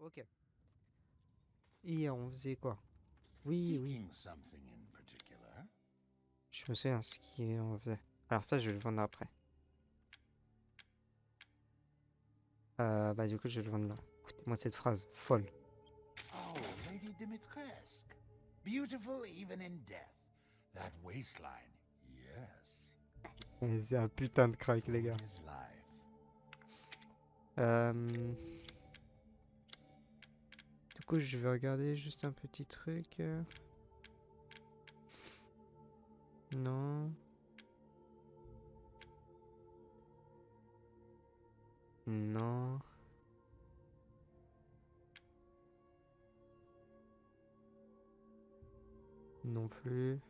Ok. Hier, on faisait quoi? Oui, oui. Je me souviens ce qu'on faisait. Alors ça, je vais le vendre après. Bah du coup, je vais le vendre là. Écoutez-moi cette phrase, folle. Oh, Lady Dimitrescu. Beautiful even in death. That waistline, yes. C'est un putain de crack, les gars. His life. Du coup, je vais regarder juste un petit truc. Non. Non. Non plus.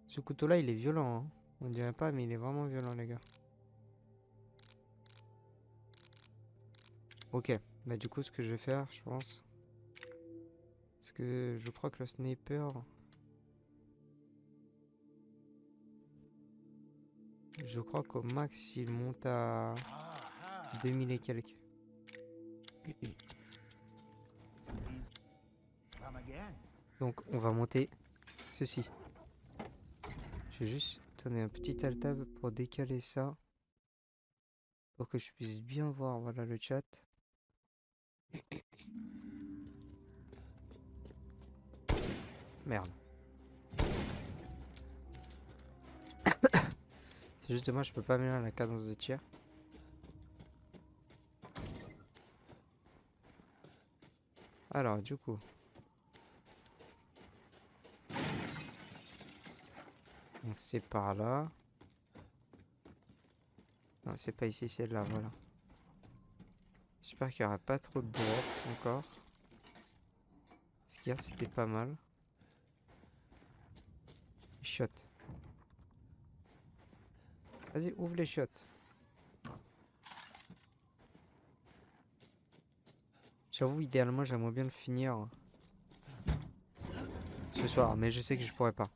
Ce couteau-là, il est violent, hein. On dirait pas, mais il est vraiment violent, les gars. Ok. Bah du coup, ce que je vais faire, je pense... Parce que je crois que le sniper... Je crois qu'au max, il monte à 2000 et quelques. Come again. Donc, on va monter ceci. Je vais juste donner un petit alt-tab pour décaler ça. Pour que je puisse bien voir, voilà, le chat. Merde. C'est juste dommage, je peux pas améliorer la cadence de tir. Alors, du coup... Donc, c'est par là. Non, c'est pas ici, c'est là, voilà. J'espère qu'il n'y aura pas trop de drop encore. Ce qu'il y a, c'était pas mal. Shot. Vas-y, ouvre les shots. J'avoue, idéalement, j'aimerais bien le finir ce soir, mais je sais que je pourrais pas.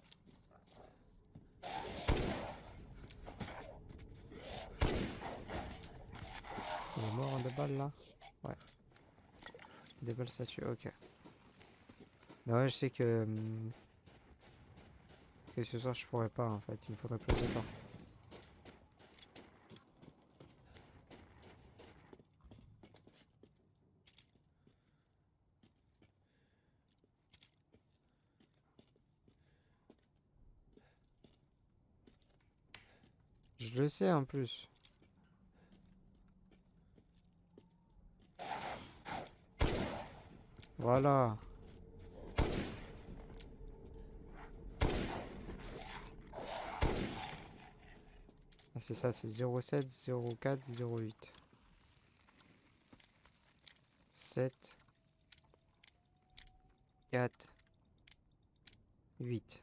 Il est mort en deux balles là? Ouais. Des balles ça tue, ok. Mais ouais, je sais que ce soir je pourrais pas en fait, il me faudrait plus de temps. Je le sais en plus. Voilà. Ah, c'est ça, c'est 07, 04, 08. 7, 4, 8.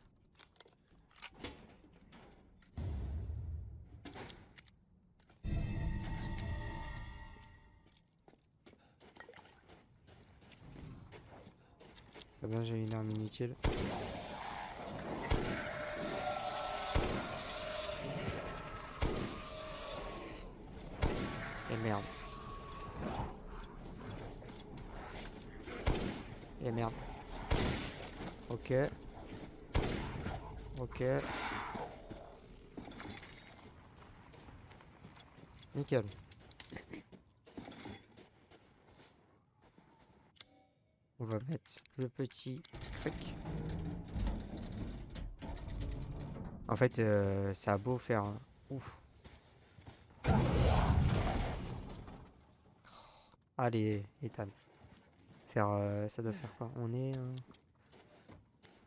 Très bien, j'ai une arme inutile. Et merde. Et merde. Ok. Ok. Nickel. On va mettre le petit cric. En fait, ça a beau faire... Ouf. Allez, Ethan. Faire, ça doit faire quoi? On est...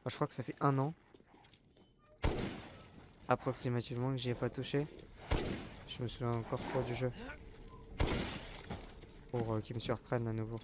je crois que ça fait un an, approximativement, que j'y ai pas touché. Je me souviens encore trop du jeu. Pour qu'il me surprenne à nouveau.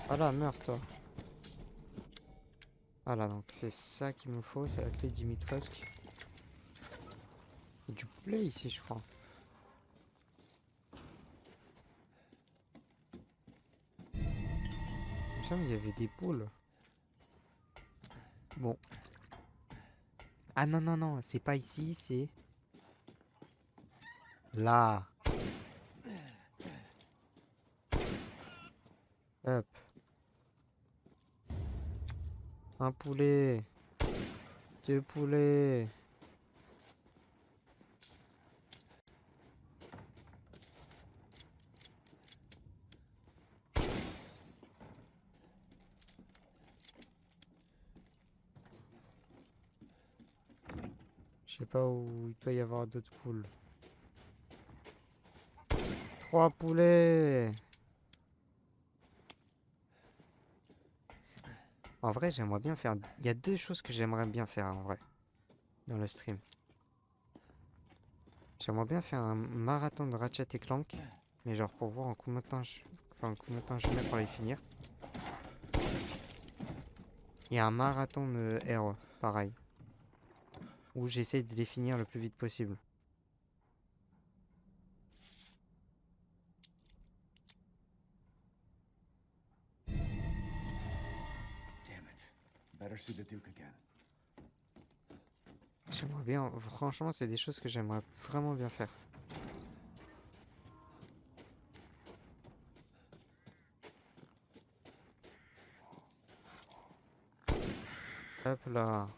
Voilà, meurs toi. Voilà, donc c'est ça qu'il me faut, c'est la clé Dimitrescu. Il y a du poulet ici, je crois. Il me semble qu'il y avait des poules. Bon. Ah non, non, non, c'est pas ici, c'est là. Hop. Un poulet. Deux poulets. Je sais pas où il peut y avoir d'autres poules. Trois poulets. En vrai, j'aimerais bien faire... Il y a deux choses que j'aimerais bien faire en vrai, dans le stream. J'aimerais bien faire un marathon de Ratchet et Clank, mais genre pour voir en combien de temps enfin, combien de temps je mets pour les finir. Et un marathon de RE, pareil, où j'essaie de les finir le plus vite possible. Damn it. Better see the Duke again. J'aimerais bien, franchement, c'est des choses que j'aimerais vraiment bien faire. Hop là.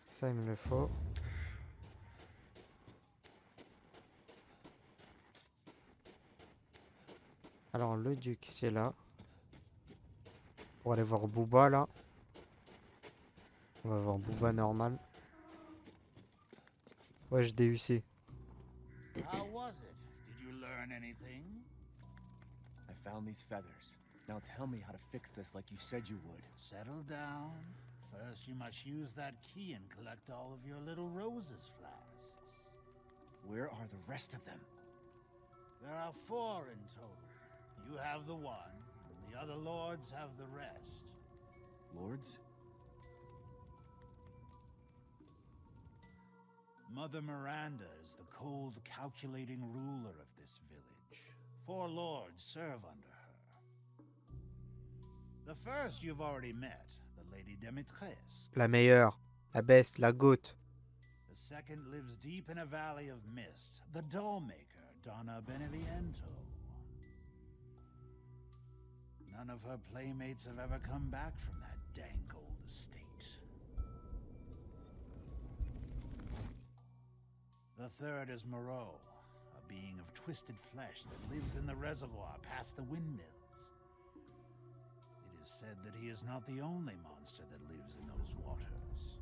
Ça, il me le faut. Alors, le duc, c'est là. Pour aller voir Booba, là. On va voir Booba normal. Ouais, je DUC. How was it? Did you learn anything? I found these feathers. Now tell me how to fix this like you said you would. Settle down. First, you must use that key and collect all of your little roses flasks. Where are the rest of them? There are 4 in total. You have the one, and the other lords have the rest. Lords? Mother Miranda is the cold, calculating ruler of this village. 4 lords serve under her. The first you've already met, the Lady Dimitrescu. La meilleure. La best, la goat. The second lives deep in a valley of mist, the dollmaker, Donna Beneviento. None of her playmates have ever come back from that dank old estate. The third is Moreau, a being of twisted flesh that lives in the reservoir past the windmills. It is said that he is not the only monster that lives in those waters.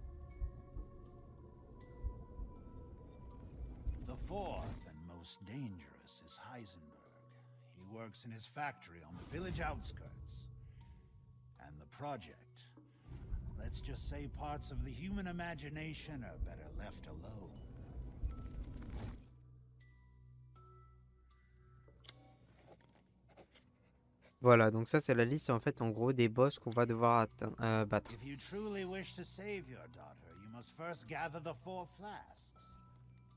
The fourth and most dangerous is Heisenberg. He works in his factory on the village outskirts. And the project, let's just say parts of the human imagination are better left alone. Voilà, donc ça c'est la liste en fait en gros des boss qu'on va devoir battre. If you truly wish to save your daughter, you must first gather the 4 flasks.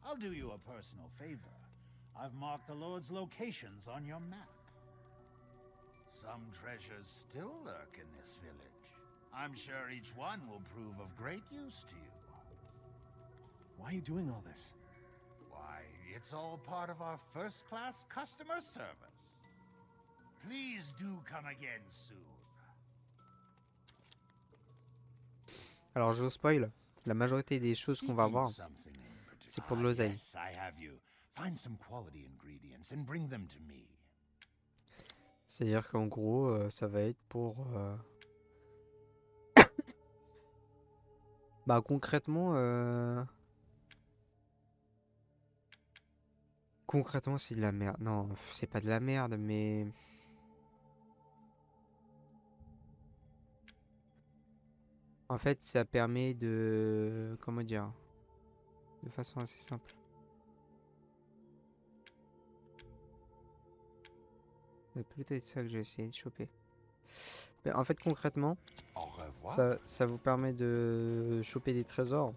I'll do you a personal favor. I've marked the Lord's locations on your map. Some treasures still lurk in this village. I'm sure each one will prove of great use to you. Why are you doing all this? Why, it's all part of our first-class customer service. Please do come again soon. Alors je vous spoil, la majorité des choses qu'on va voir, c'est pour de l'oseille. Yes, I have you. Find some quality ingredients and bring them to me. C'est-à-dire qu'en gros, ça va être pour... Bah concrètement... Concrètement c'est de la merde. Non, c'est pas de la merde, mais... En fait, ça permet de... Comment dire? De façon assez simple. C'est peut-être ça que j'ai essayé de choper. Ben, en fait, concrètement, Au revoir. ça vous permet de choper des trésors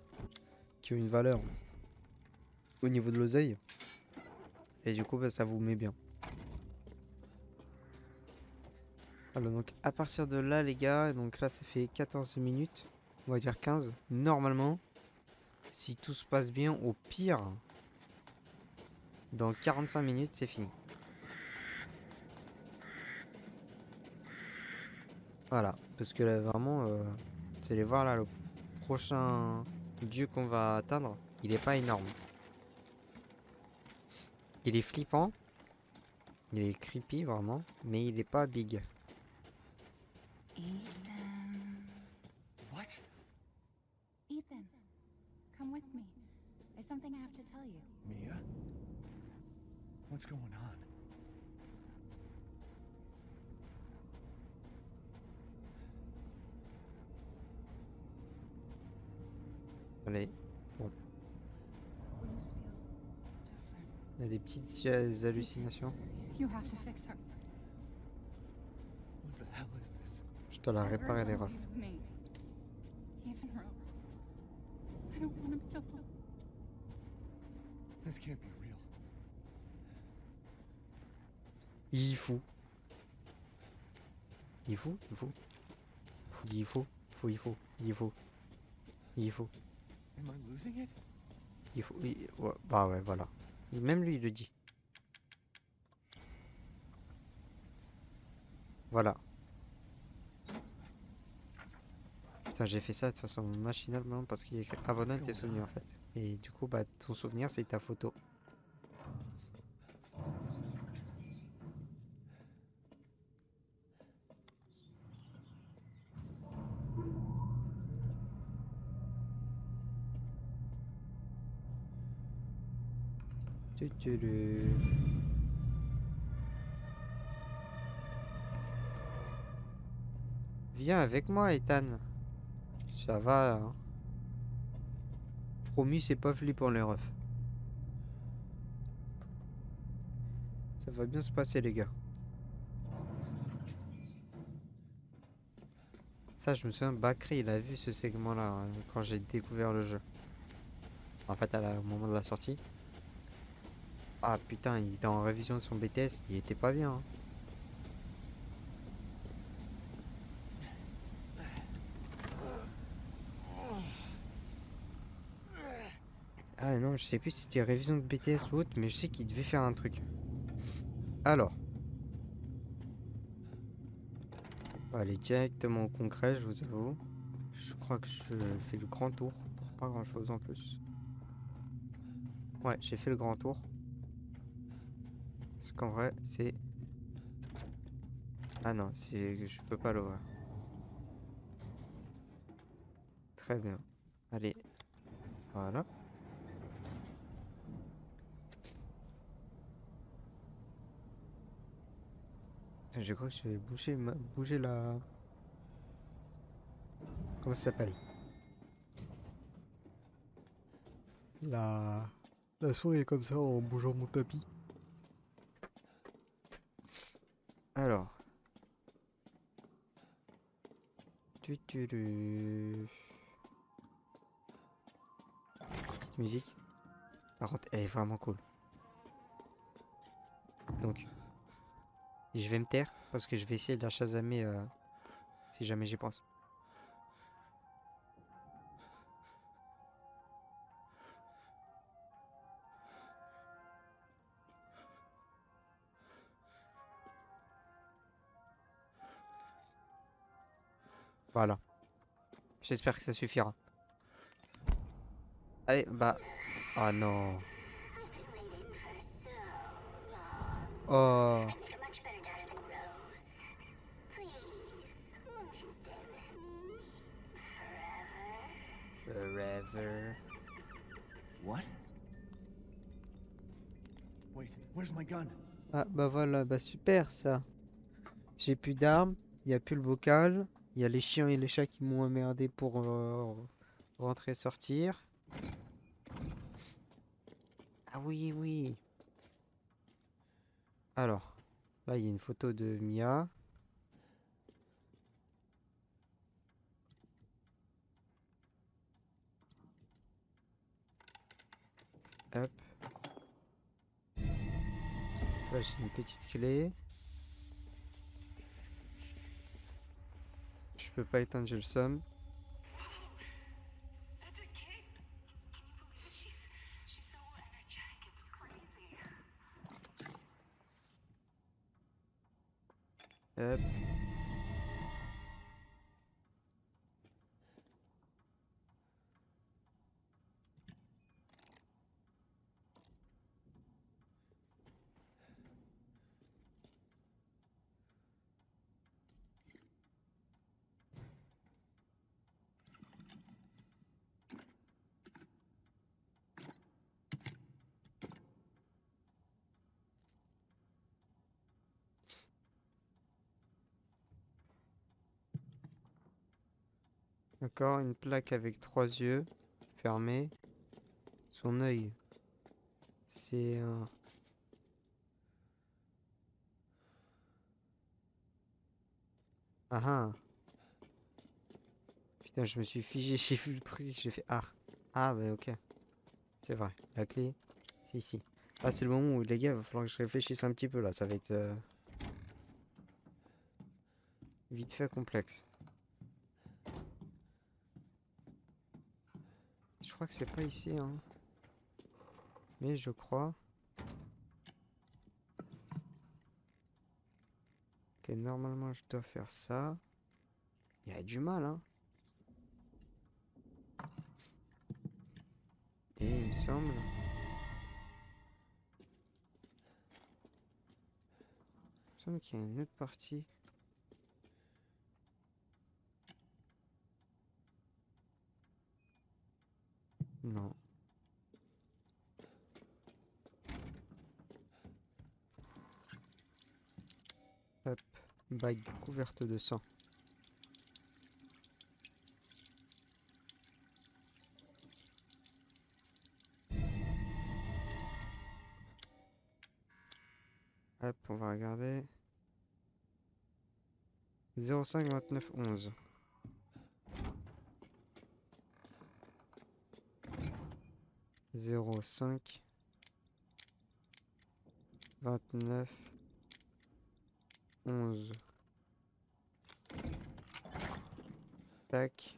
qui ont une valeur au niveau de l'oseille. Et du coup, bah, ça vous met bien. Alors, donc, à partir de là, les gars, donc là, ça fait 14 minutes. On va dire 15. Normalement, si tout se passe bien, au pire, dans 45 minutes, c'est fini. Voilà. Parce que là, vraiment, vous allez voir là, le prochain dieu qu'on va atteindre, il est pas énorme. Il est flippant, il est creepy vraiment, mais il est pas big. Ethan. What? Ethan, come with me. There's something I have to tell you. Mia? What's going on? Allez, bon, Bruce feels different. il y a des petites hallucinations. You have to fix her. What the hell is this? Je dois la réparer les refs. Everyone believes me. Even Rose. I don't want to be alone. This can't be real. Il faut. Il faut, il faut. Il faut, il faut, il faut. Il faut. Am I losing it? Il faut. Ouais, bah ouais, voilà. Même lui, il le dit. Voilà. Putain, j'ai fait ça de façon machinalement parce qu'il y a écrit abandonne tes souvenirs en fait. Et du coup, bah, ton souvenir, c'est ta photo. Tudu. Viens avec moi, Ethan. Ça va, hein. Promis, c'est pas flippant les refs. Ça va bien se passer, les gars. Ça, je me souviens, Bakri, il a vu ce segment-là hein, quand j'ai découvert le jeu. En fait, au moment de la sortie. Ah putain, il était en révision de son BTS, il était pas bien. Hein. Ah non, je sais plus si c'était révision de BTS ou autre, mais je sais qu'il devait faire un truc. Alors. On va aller directement au concret, je vous avoue. Je crois que je fais le grand tour pour pas grand chose en plus. Ouais, j'ai fait le grand tour. Parce qu'en vrai, c'est... Ah non, je peux pas l'ouvrir. Très bien. Allez. Voilà. Putain, je crois que je vais bouger la... Comment ça s'appelle? La... La souris comme ça en bougeant mon tapis. Alors. Petite musique. Par contre, elle est vraiment cool. Donc, je vais me taire parce que je vais essayer de la chasamer si jamais j'y pense. Voilà. J'espère que ça suffira. Allez, bah... Oh non. I've been waiting for so long. Oh. I make a much better daughter than Rose. Please, won't you stay with me forever? Forever. What? Wait, where's my gun? Ah, bah voilà, bah super ça. J'ai plus d'armes, il y a plus le bocal, il y a les chiens et les chats qui m'ont emmerdé pour rentrer et sortir. Ah oui, oui. Alors. Là, il y a une photo de Mia. Hop. Là, j'ai une petite clé. Je peux pas éteindre, j'ai le somme. That's a kid. Can you believe it? She's so energetic. It's crazy. Hop. Encore une plaque avec 3 yeux fermés. Son œil, c'est un... Ah ah. Putain, je me suis figé, j'ai vu le truc, j'ai fait ah. Ah bah ok. C'est vrai, la clé, c'est ici. Ah, c'est le moment où les gars, il va falloir que je réfléchisse un petit peu là, ça va être vite fait complexe. Je crois que c'est pas ici, hein. Mais je crois... que normalement je dois faire ça. Il y a du mal, hein. Et il me semble... qu'il y a une autre partie. Non. Hop. Bague couverte de sang. Hop, on va regarder. 05 29 11. 05 29 11. Tac.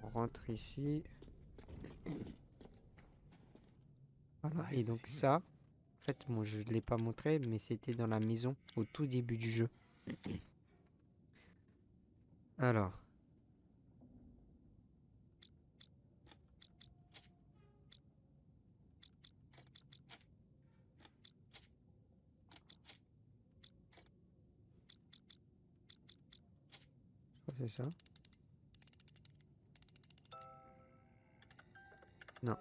On rentre ici. Voilà. Et donc ça, en fait, moi je ne l'ai pas montré, mais c'était dans la maison au tout début du jeu. Alors. Je crois que c'est ça. Non.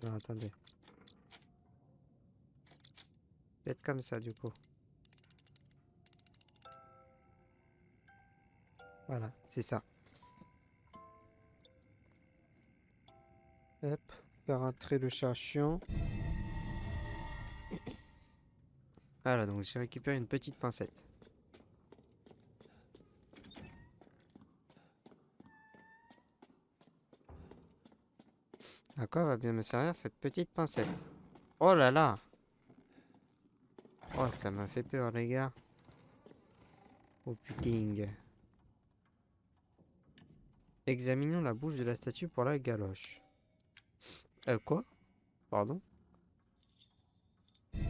Alors attendez. Peut-être comme ça du coup. Voilà, c'est ça. Hop, faire entrer le chat chiant. Voilà, donc j'ai récupéré une petite pincette. À quoi va bien me servir cette petite pincette? Oh là là! Oh, ça m'a fait peur, les gars. Oh putain. Examinons la bouche de la statue pour la galoche. Quoi? Pardon?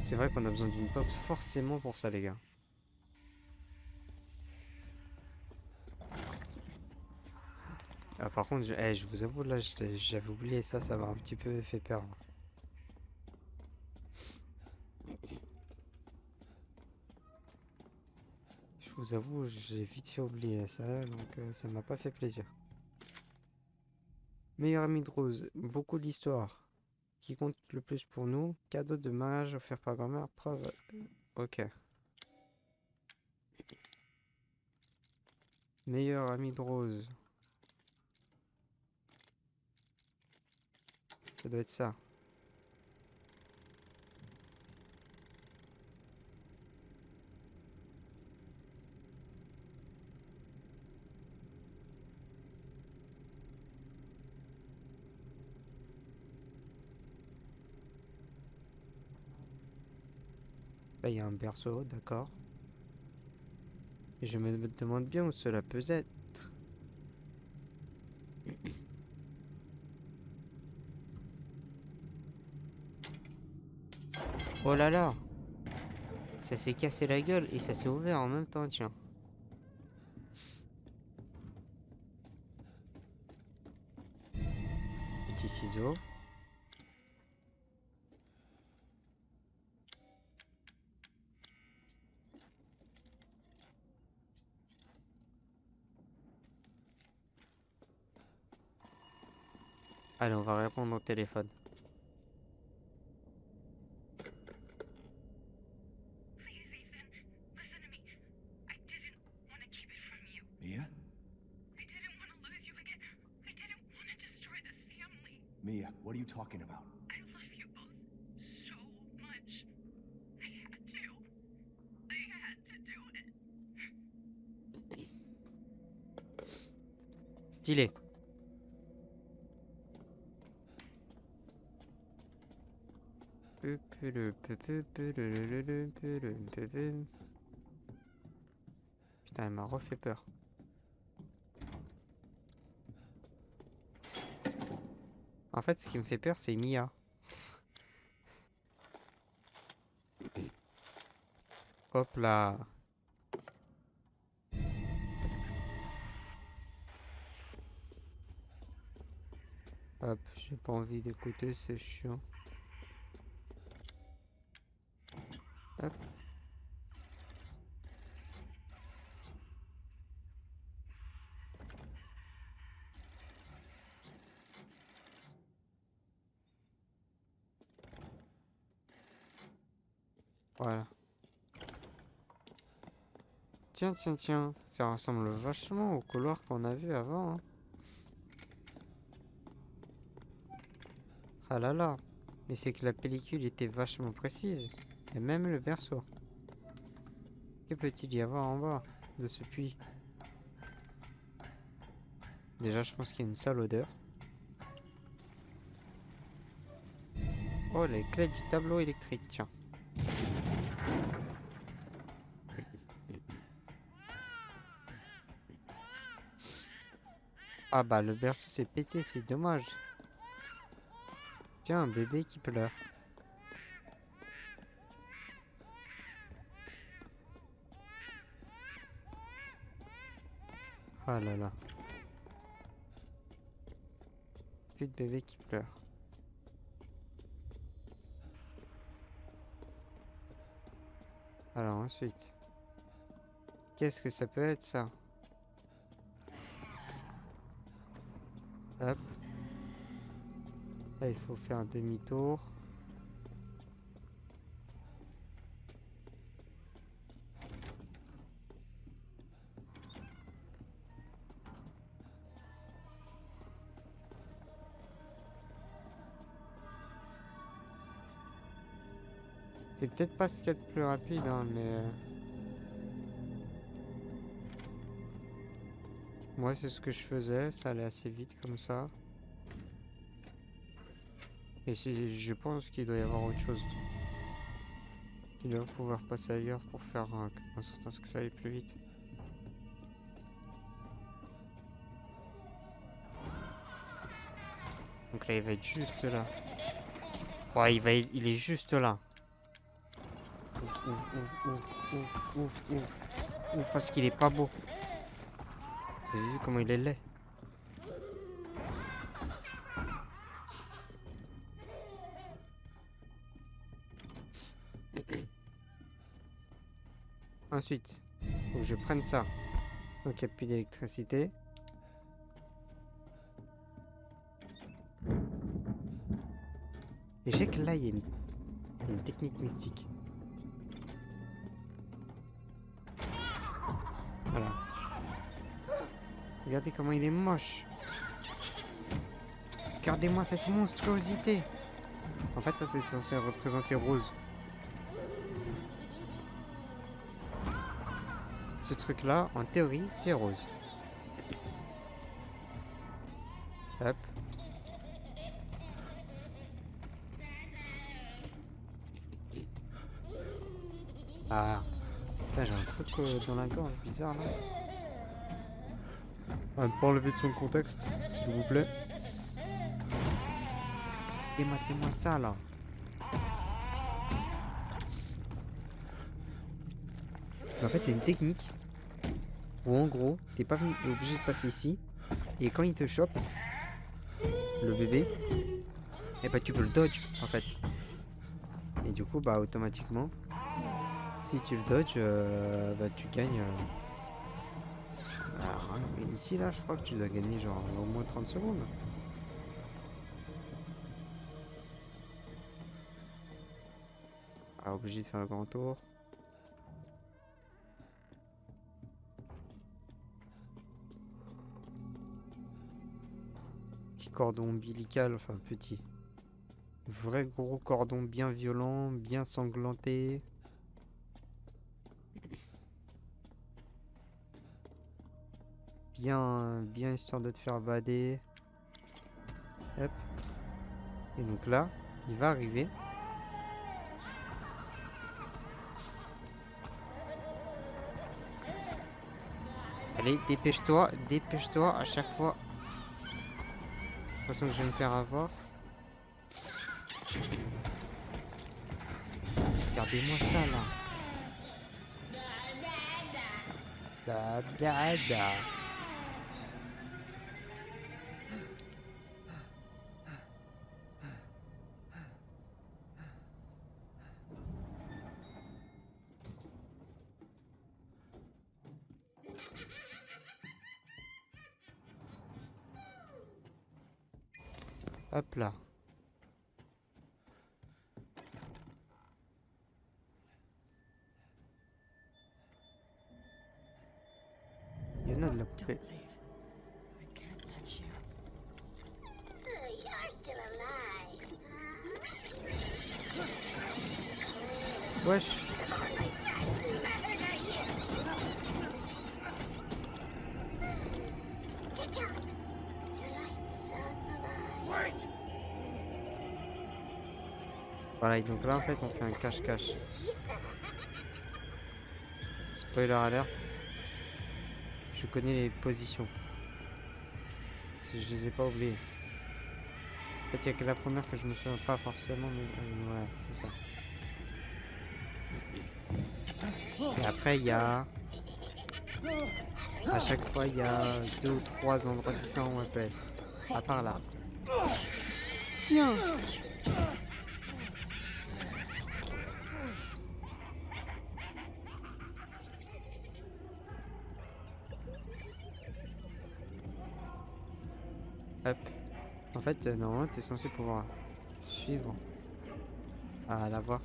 C'est vrai qu'on a besoin d'une pince forcément pour ça, les gars. Ah, par contre, je vous avoue, là, j'avais oublié ça, ça m'a un petit peu fait peur. Je vous avoue, j'ai vite fait oublier ça, donc ça m'a pas fait plaisir. Meilleur ami de Rose, beaucoup d'histoires. Qui compte le plus pour nous? Cadeau de mariage offert par grand-mère, preuve. Ok. Meilleur ami de Rose. Ça doit être ça. Là, il y a un berceau, d'accord. Et je me demande bien où cela peut être. Oh là là! Ça s'est cassé la gueule et ça s'est ouvert en même temps, tiens. Petit ciseau. Allez, on va répondre au téléphone. Mia? Mia, what are you talking about? Stylé. Putain, elle m'a refait peur. En fait, ce qui me fait peur, c'est Mia. Hop là. Hop, j'ai pas envie d'écouter, c'est chiant. Hop. Voilà. Tiens, tiens, tiens. Ça ressemble vachement au couloir qu'on a vu avant, hein. Ah là là. Mais c'est que la pellicule était vachement précise. Et même le berceau. Que peut-il y avoir en bas de ce puits? Déjà, je pense qu'il y a une sale odeur. Oh, les clés du tableau électrique, tiens. Ah bah, le berceau s'est pété, c'est dommage. Tiens, un bébé qui pleure. Ah là là. Plus de bébé qui pleure. Alors ensuite. Qu'est-ce que ça peut être ça? Hop. Là, il faut faire un demi-tour. C'est peut-être pas ce qu'il y a de plus rapide, hein, mais... moi, c'est ce que je faisais. Ça allait assez vite comme ça. Et je pense qu'il doit y avoir autre chose. Ils doivent pouvoir passer ailleurs pour faire en sorte à ce que ça aille plus vite. Donc là, il va être juste là. Ouais, il est juste là. Ouf, ouf, ouf, ouf, ouf, ouf, ouf. Ouf, parce qu'il est pas beau. Vous avez vu comment il est laid? Ensuite. Faut que je prenne ça. Donc il n'y a plus d'électricité. Et je sais que là, il y a une technique mystique. Voilà. Regardez comment il est moche. Regardez-moi cette monstruosité. En fait, ça c'est censé représenter Rose. Ce truc-là, en théorie, c'est Rose. Hop. Ah. Putain, j'ai un truc dans la gorge bizarre là. À ne pas enlever de son contexte, s'il vous plaît. Dématez-moi ça là. En fait, c'est une technique où en gros, t'es pas obligé de passer ici. Et quand il te chope, le bébé, et bah tu peux le dodge en fait. Et du coup, bah automatiquement, si tu le dodges, bah tu gagnes. Alors, hein, mais ici là, je crois que tu dois gagner genre au moins 30 secondes. Ah, obligé de faire le grand tour. Petit cordon ombilical, enfin petit. Vrai gros cordon bien violent, bien sanglanté. Bien histoire de te faire bader. Hop. Et donc là, il va arriver. Allez, dépêche-toi à chaque fois. De toute façon que je vais me faire avoir. Regardez-moi ça là. Da da da. Hop là. Il y en a de la poupée. Don't leave. I can't let you. You're still alive. Wesh. Tick-tock. Your life's alive. Wait! Voilà, et donc là en fait on fait un cache-cache. Spoiler alerte. Je connais les positions. Si je les ai pas oubliées. En fait, il y a que la première que je me souviens pas forcément, mais ouais, c'est ça. Et après, il y a... À chaque fois, il y a 2 ou 3 endroits différents où elle peut être. À part là. Tiens! Hop. En fait, normalement, t'es censé pouvoir suivre. À la voie.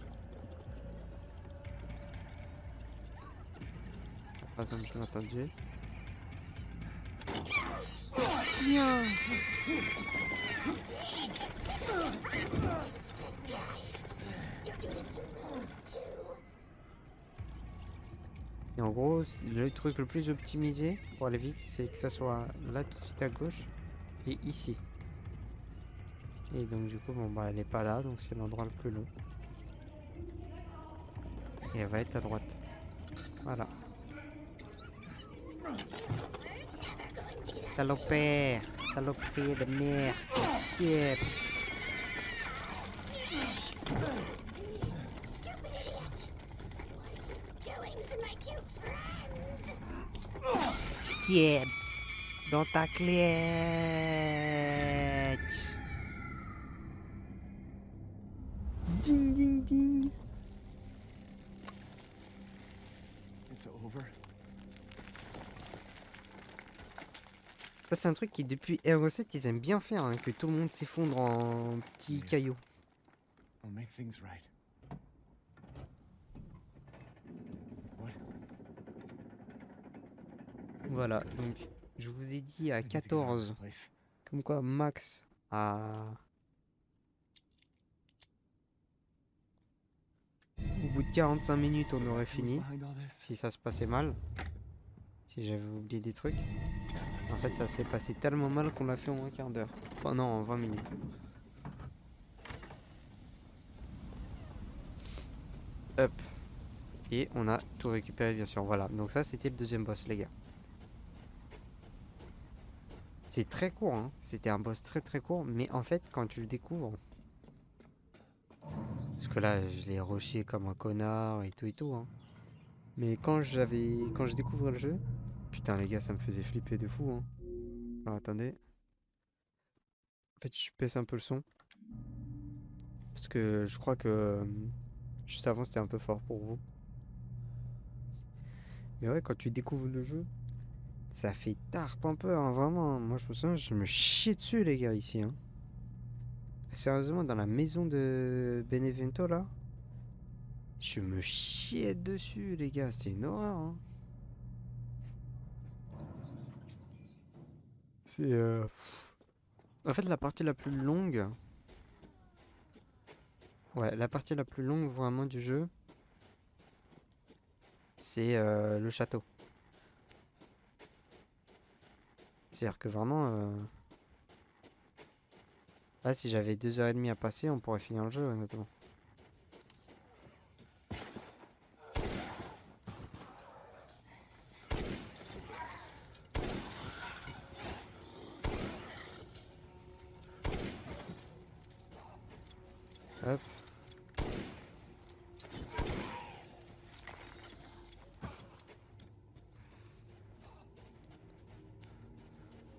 Par exemple, je l'ai entendu. Tiens! Et en gros, le truc le plus optimisé pour aller vite, c'est que ça soit là tout de suite à gauche et ici. Et donc du coup, bon bah elle est pas là, donc c'est l'endroit le plus long. Et elle va être à droite. Voilà. Salopère! Saloperie de merde! Tiens! Doing to my cute friends. Tiens! Dans ta clé! Ding ding ding! It's over. Ça, c'est un truc qui, depuis RE7, ils aiment bien faire, hein, que tout le monde s'effondre en petits Yeah. cailloux. We'll make things right. What? Voilà, donc je vous ai dit à I need to get out of this 14, place. comme quoi max à... Au bout de 45 minutes, on aurait Who's fini, behind all this? si ça se passait mal, si j'avais oublié des trucs. En fait, ça s'est passé tellement mal qu'on l'a fait en un quart d'heure. Enfin non, en 20 minutes. Hop. Et on a tout récupéré, bien sûr. Voilà, donc ça, c'était le deuxième boss, les gars. C'est très court, hein. C'était un boss très très court, mais en fait, quand tu le découvres... Parce que là, je l'ai rushé comme un connard et tout, hein. Mais quand je découvrais le jeu... Putain, les gars, ça me faisait flipper de fou, hein. Alors, attendez. En fait, je baisse un peu le son. Parce que je crois que... juste avant, c'était un peu fort pour vous. Mais ouais, quand tu découvres le jeu, ça fait tarpe un peu, hein, vraiment. Moi, je me souviens, je me chiais dessus, les gars, ici, hein. Sérieusement, dans la maison de Benevento, là, je me chiais dessus, les gars. C'est une horreur, hein. C'est... En fait, la partie la plus longue... Ouais, la partie la plus longue, vraiment, du jeu, c'est le château. C'est-à-dire que vraiment... Là, si j'avais 2h30 à passer, on pourrait finir le jeu, honnêtement. Hop.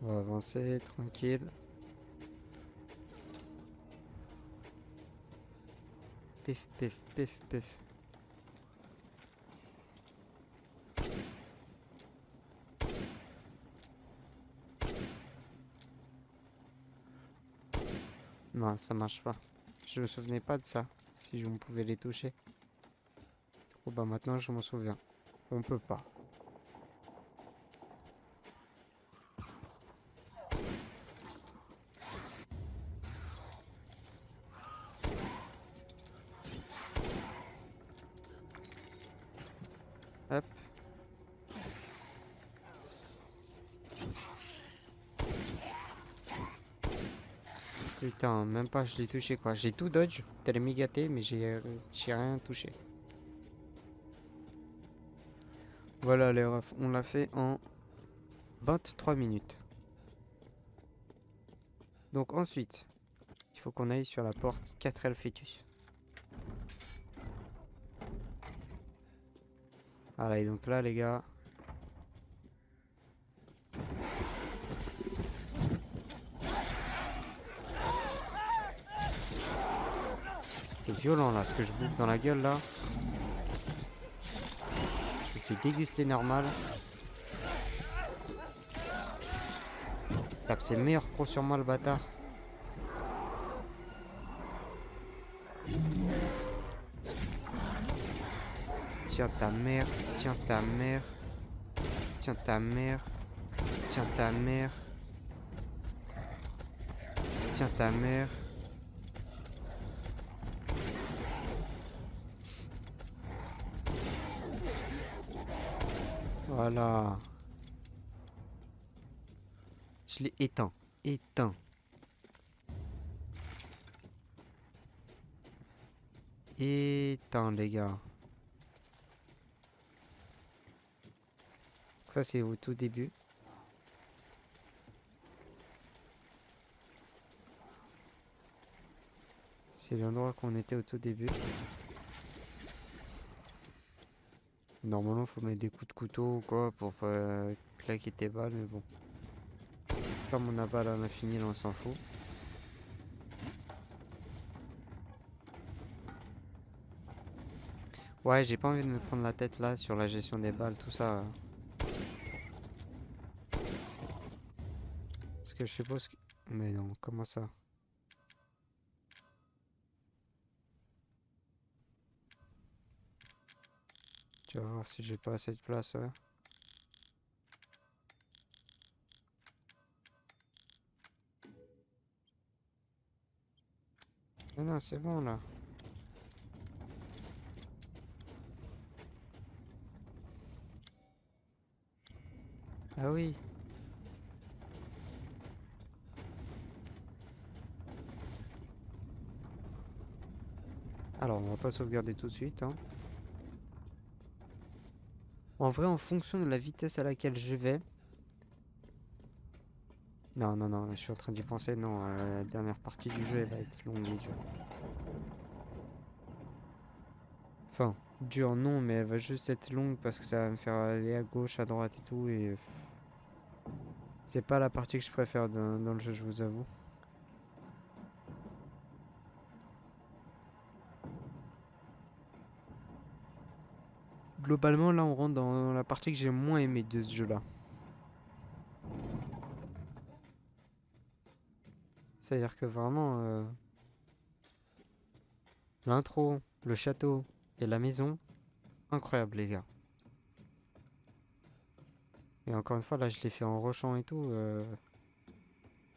On va avancer, tranquille. Pif, pif, pif, pif. Non, ça marche pas. Je me souvenais pas de ça. Si on pouvait les toucher. Oh bah maintenant je m'en souviens. On peut pas. Hop. Putain, même pas je l'ai touché quoi. J'ai tout dodge, tellement gâté, mais j'ai rien touché. Voilà les refs, on l'a fait en 23 minutes. Donc ensuite, il faut qu'on aille sur la porte 4L Fœtus. Voilà, et donc là les gars... C'est violent là, ce que je bouffe dans la gueule là. Je me fais déguster normal. Tape ses meilleurs crocs sur moi le bâtard. Tiens ta mère, tiens ta mère. Tiens ta mère. Tiens ta mère. Tiens ta mère. Voilà. Je l'ai éteint. Éteint. Éteint les gars. Ça c'est au tout début. C'est l'endroit qu'on était au tout début. Normalement faut mettre des coups de couteau ou quoi pour pas claquer tes balles, mais bon. Comme on a balle à l'infini là on s'en fout. Ouais, j'ai pas envie de me prendre la tête là sur la gestion des balles, tout ça. que je suppose que... Mais non, comment ça? Tu vas voir si j'ai pas assez de place, ouais. Mais non, c'est bon là. Ah oui. Alors, on va pas sauvegarder tout de suite, hein. En vrai, en fonction de la vitesse à laquelle je vais... Non, non, non, je suis en train d'y penser. Non, la dernière partie du jeu, elle va être longue et dure. Enfin, dure non, mais elle va juste être longue parce que ça va me faire aller à gauche, à droite et tout. Et c'est pas la partie que je préfère dans le jeu, je vous avoue. Globalement, là, on rentre dans la partie que j'ai moins aimée de ce jeu-là. C'est-à-dire que vraiment, l'intro, le château et la maison, incroyable les gars. Et encore une fois, là, je l'ai fait en rushant et tout.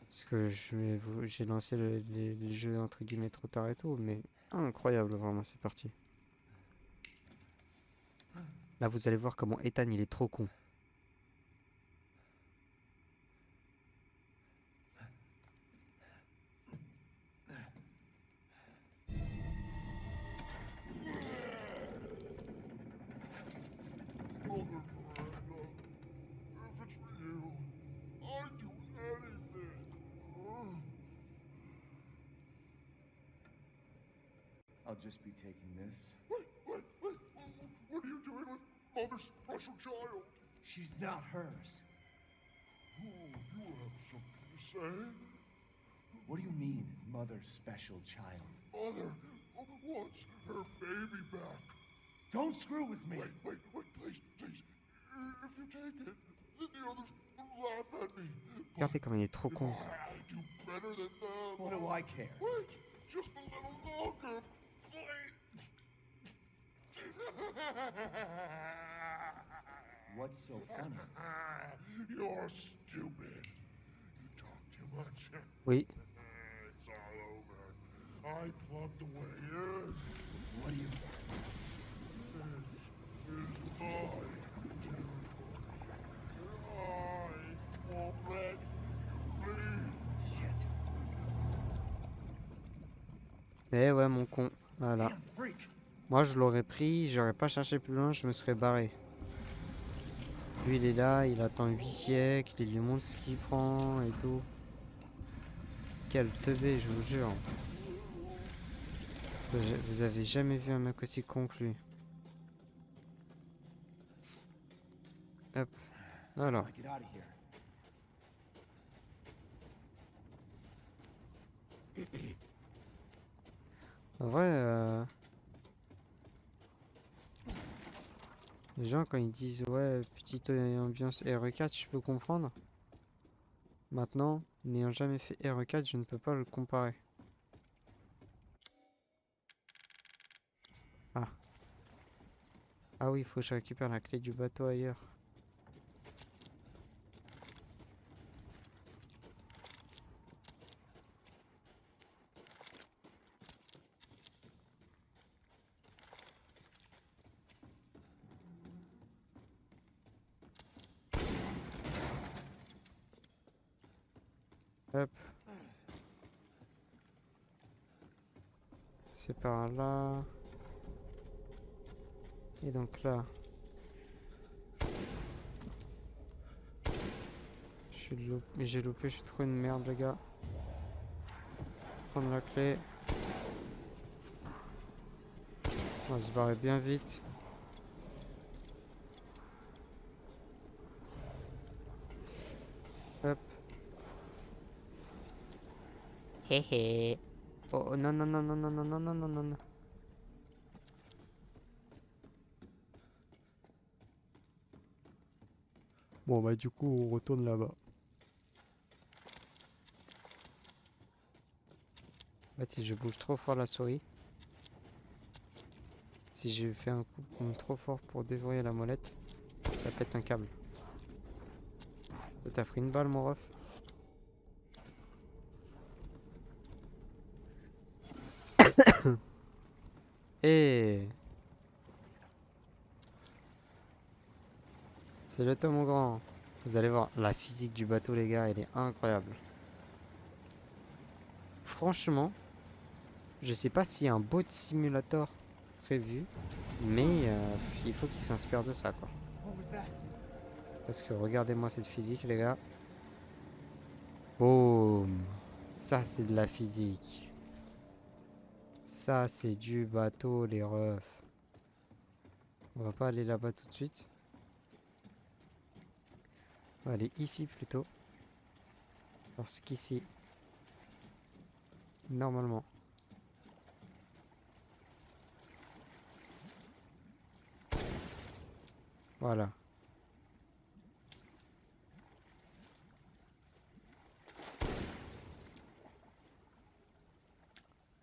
Parce que j'ai lancé les jeux entre guillemets trop tard et tout. Mais incroyable, vraiment, c'est parti. Là, vous allez voir comment Ethan, il est trop con. I'll just be taking this. Wait! What are you doing with Mother's special child? She's not hers. Oh, you have something to say? What do you mean, mother's special child? Mother wants her baby back. Don't screw with me! Wait, please. If you take it, then the others will laugh at me. Regardez comme il est trop con. I do better than them. What do I care? Wait, just a little longer. What's so funny? You're stupid. You talk too much. Oui. It's all over. I plugged away in. What do you... This is mine. I won't let you leave. Shit. Eh ouais, mon con. Voilà. Damn freak! Moi, je l'aurais pris, j'aurais pas cherché plus loin, je me serais barré. Lui, il est là, il attend 8 siècles, il lui montre ce qu'il prend et tout. Quel teubé, je vous jure. Vous avez jamais vu un mec aussi con que lui. Hop. Alors. Get out of here. En vrai, les gens quand ils disent ouais, petite ambiance RE4, je peux comprendre. Maintenant, n'ayant jamais fait RE4, je ne peux pas le comparer. Ah. Ah oui, il faut que je récupère la clé du bateau ailleurs. Hop. C'est par là. Et donc là. J'ai loupé, je suis trop une merde les gars. Prendre la clé. On va se barrer bien vite. Hop. Hé hé. Oh non non non non non non non non non non non. Bon bah du coup on retourne là-bas. En fait, si je bouge trop fort la souris, si je fais un coup trop fort pour déverrouiller la molette, ça pète un câble. Toi, t'as pris une balle, mon ref? Et c'est le temps, mon grand. Vous allez voir, la physique du bateau, les gars, elle est incroyable. Franchement, je sais pas s'il y a un boat simulator prévu, mais il faut qu'il s'inspire de ça, quoi. What was that? Parce que regardez-moi cette physique, les gars. Boum. Ça, c'est de la physique. Ça, c'est du bateau, les refs. On va pas aller là-bas tout de suite. On va aller ici plutôt. Parce qu'ici, normalement, voilà.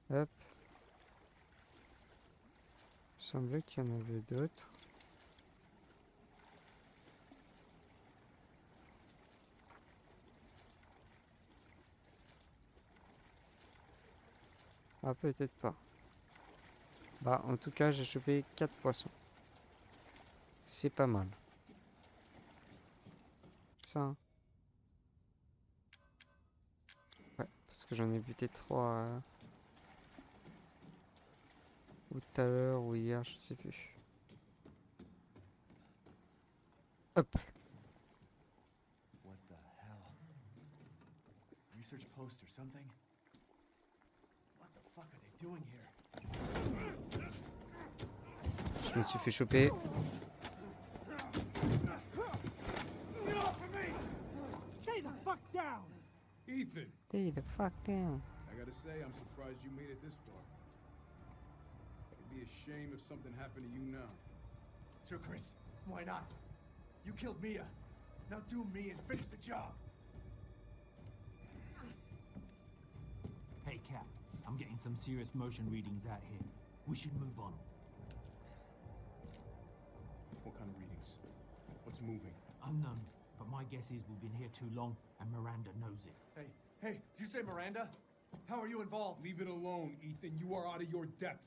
Hop. Il semblait qu'il y en avait d'autres. Ah, peut-être pas. Bah, en tout cas, j'ai chopé 4 poissons. C'est pas mal. Ça, hein. Ouais, parce que j'en ai buté 3 ou tout à l'heure ou hier, je sais plus. Hop. What the hell? Research post or something? What the fuck are they doing here? Je me suis fait choper. Stay the fuck down! Ethan, Stay the fuck down. I gotta say, I'm surprised you made it this far. It'd be a shame if something happened to you now. Sure, Chris. Why not? You killed Mia. Now do me and finish the job. Hey, Cap. I'm getting some serious motion readings out here. We should move on. What kind of readings? What's moving? Unknown, but my guess is we've been here too long, and Miranda knows it. Hey, did you say Miranda? How are you involved? Leave it alone, Ethan. You are out of your depth.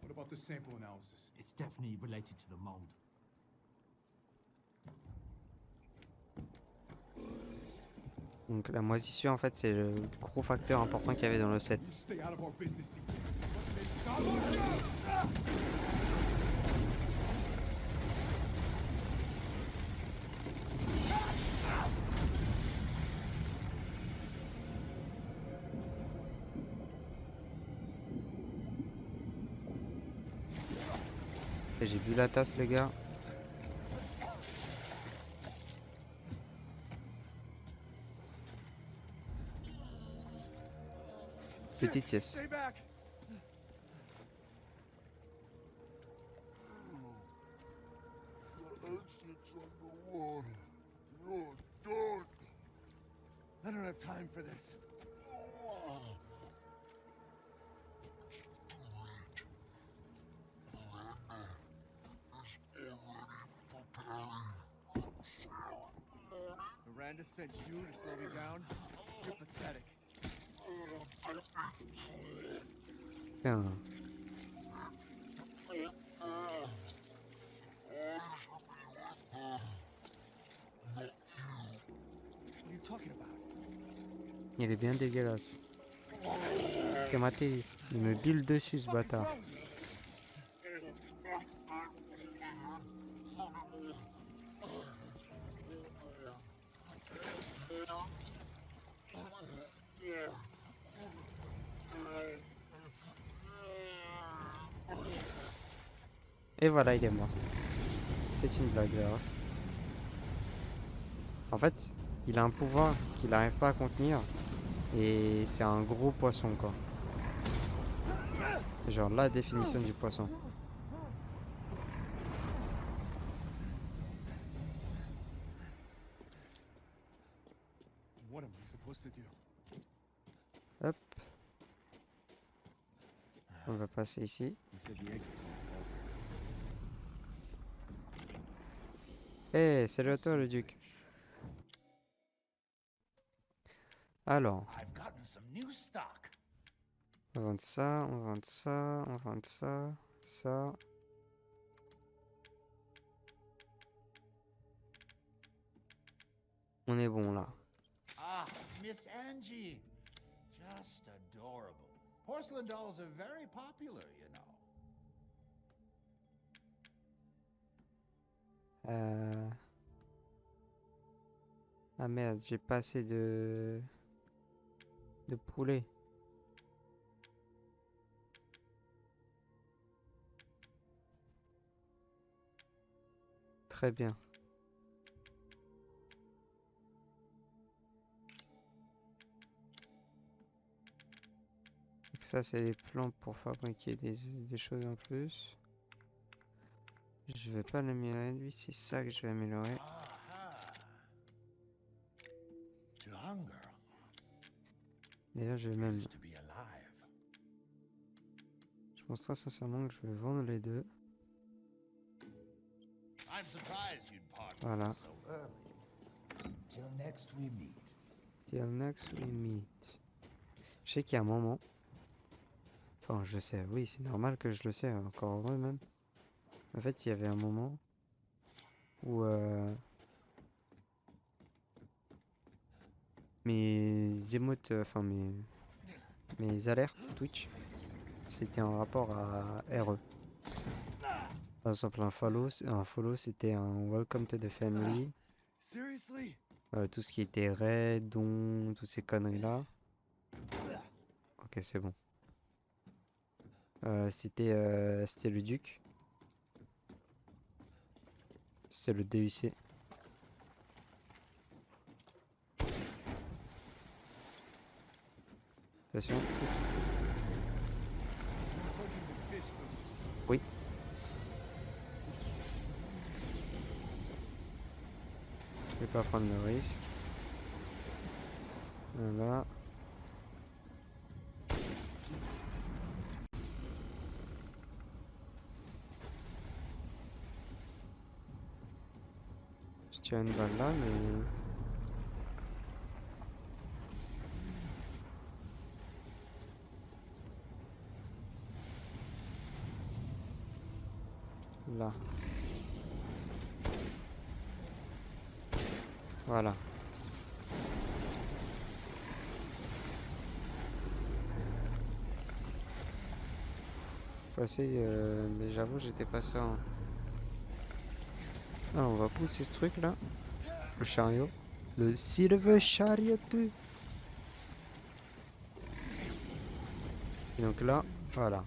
What about the sample analysis? It's definitely related to the mold. Donc la moisissure, en fait, c'est le gros facteur important qu'il y avait dans le set. You stay out of our business, Ethan. Et j'ai bu la tasse, les gars. Petite sieste. Stay back. The exit's underwater. You're done. I don't have time for this. Miranda sent you to slow me down? You're pathetic. Putain. What are you talking about? Il est bien dégueulasse. Regardez, il me bile dessus, ce bâtard. Et voilà, il est mort. C'est une blague, là. En fait, il a un pouvoir qu'il n'arrive pas à contenir. Et c'est un gros poisson, quoi. Genre la définition du poisson. What am I supposed to do? Hop. On va passer ici. He said the exit's in the water. Eh, salut à toi le duc. Alors, I've gotten some new stock. on va vendre ça, on va vendre ça, on va vendre ça, ça. On est bon là. Ah, Miss Angie. Just adorable. Porcelain dolls are very popular, you know. Ah merde, j'ai pas assez de poulet. Très bien. Donc ça, c'est les plantes pour fabriquer des choses en plus. Je vais pas l'améliorer, lui, c'est ça que je vais améliorer. Aha. To hunger D'ailleurs, je vais même... is to be alive. Je pense très sincèrement que je vais vendre les deux. I'm surprised you'd part with Voilà. us so early. Till next we meet. Till next we meet. Je sais qu'il y a un moment... Enfin, je sais, oui, c'est normal que je le sais, encore heureux même. En fait, il y avait un moment où mes émotes, enfin mes alertes Twitch, c'était en rapport à RE. Par exemple, un follow c'était un Welcome to the Family. Seriously? Tout ce qui était raid, don, toutes ces conneries là. Ok, c'est bon. C'était le Duc. C'était le DUC. Attention, pouf. Oui. Je vais pas prendre le risque. Voilà. Je tire une balle là, mais... Là. Voilà. Passer, mais j'avoue, j'étais pas sûr. Alors, on va pousser ce truc là. Le chariot. Le Silver Chariot. Et donc là, voilà.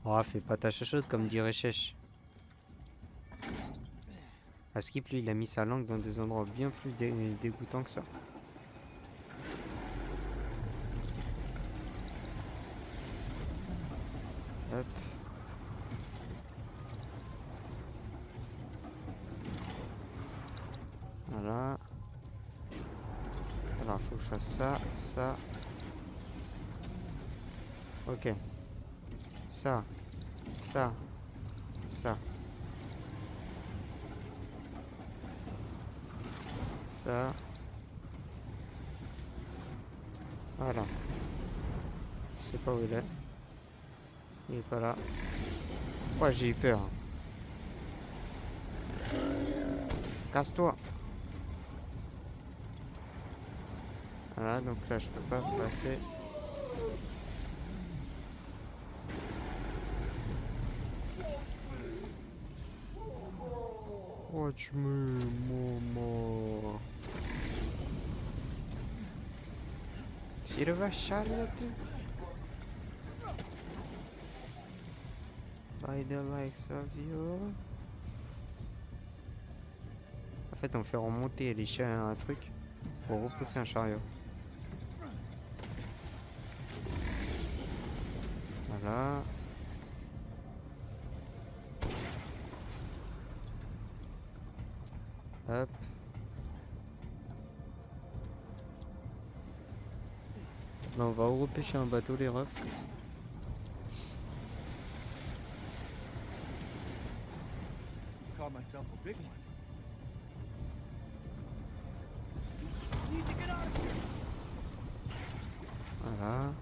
Oh, fais pas ta chochotte comme dirait Chèche. À Skip, lui, il a mis sa langue dans des endroits bien plus dégoûtants que ça. Hop. Voilà. Alors, faut que je fasse ça, ça. Ok. Ça. Ça. Ça. Ça. Voilà. Je sais pas où il est. Il est pas là. Ouais, j'ai eu peur. Casse-toi. Voilà, donc là, je peux pas passer. Oh, tu me... Maman. Silver Chariot. By the likes of you. En fait, on fait remonter un truc pour repousser un chariot. Voilà. Hop. Là, on va repêcher un bateau, les refs. Caught myself a big one. Voilà.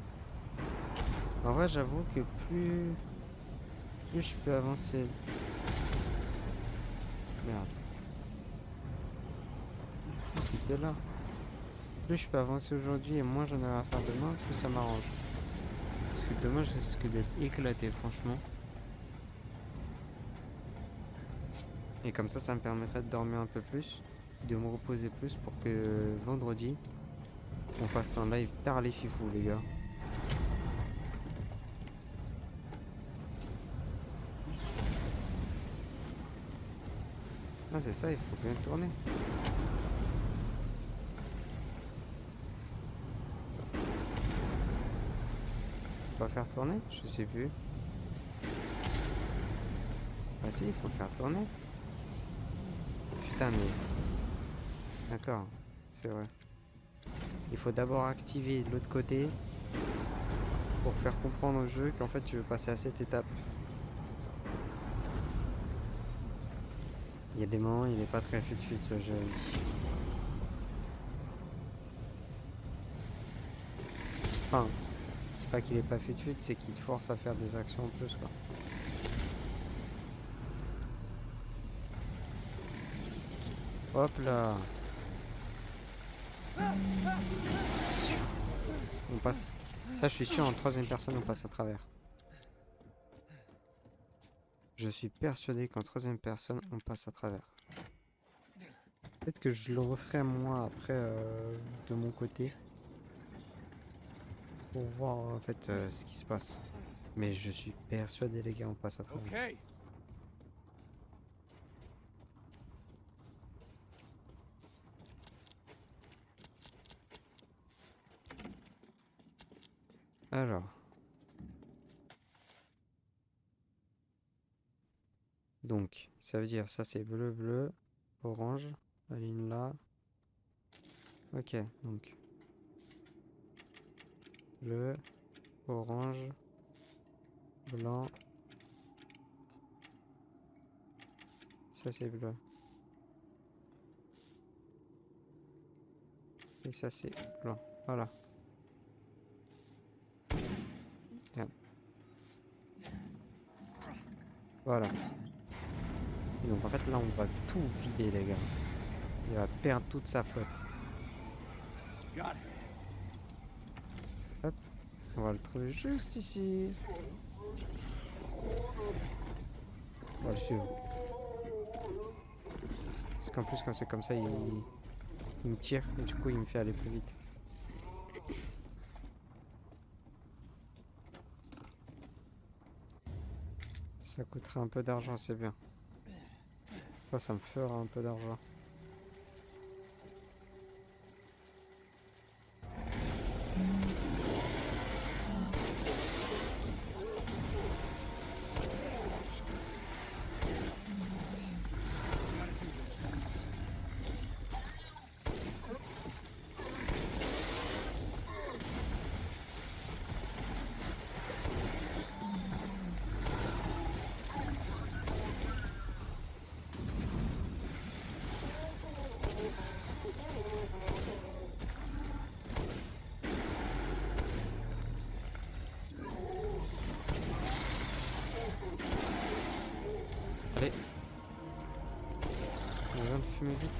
En vrai, j'avoue que plus je peux avancer. Merde. Si c'était là. Plus je peux avancer aujourd'hui et moins j'en ai à faire demain, plus ça m'arrange. Parce que demain, je risque d'être éclaté, franchement. Et comme ça me permettrait de dormir un peu plus, de me reposer plus pour que vendredi, on fasse un live tard les fifous, les gars. Ah, c'est ça, il faut bien tourner. Faut pas faire tourner? Je sais plus. Ah si, il faut le faire tourner. Putain, mais... D'accord, c'est vrai. Il faut d'abord activer de l'autre côté pour faire comprendre au jeu qu'en fait tu veux passer à cette étape. Il y a des moments, il n'est pas très fut-fut ce jeu. Enfin, c'est pas qu'il est pas fut-fut, c'est qu'il te force à faire des actions en plus, quoi. Hop là. On passe. Ça, je suis sûr, en troisième personne, on passe à travers. Je suis persuadé qu'en troisième personne, on passe à travers. Peut-être que je le referai moi après de mon côté. Pour voir en fait ce qui se passe. Mais je suis persuadé, les gars, on passe à travers. Okay. Alors. Donc, ça veut dire ça c'est bleu, bleu, orange, la ligne là. Ok, donc. Bleu, orange, blanc. Ça c'est bleu. Et ça c'est blanc. Voilà. Regarde. Voilà. Et donc en fait là on va tout vider, les gars. Il va perdre toute sa flotte. Got it. Hop. On va le trouver juste ici. On va le suivre. Parce qu'en plus quand c'est comme ça il me tire et du coup il me fait aller plus vite. Ça coûtera un peu d'argent, c'est bien. Ça me fera un peu d'argent. Allez. On vient de fumer vite.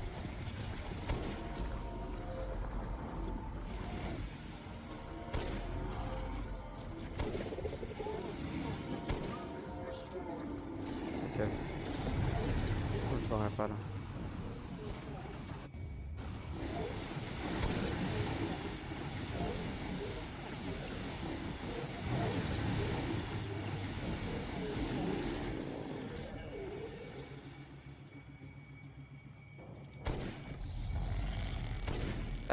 Ok. Je l'aurai pas là.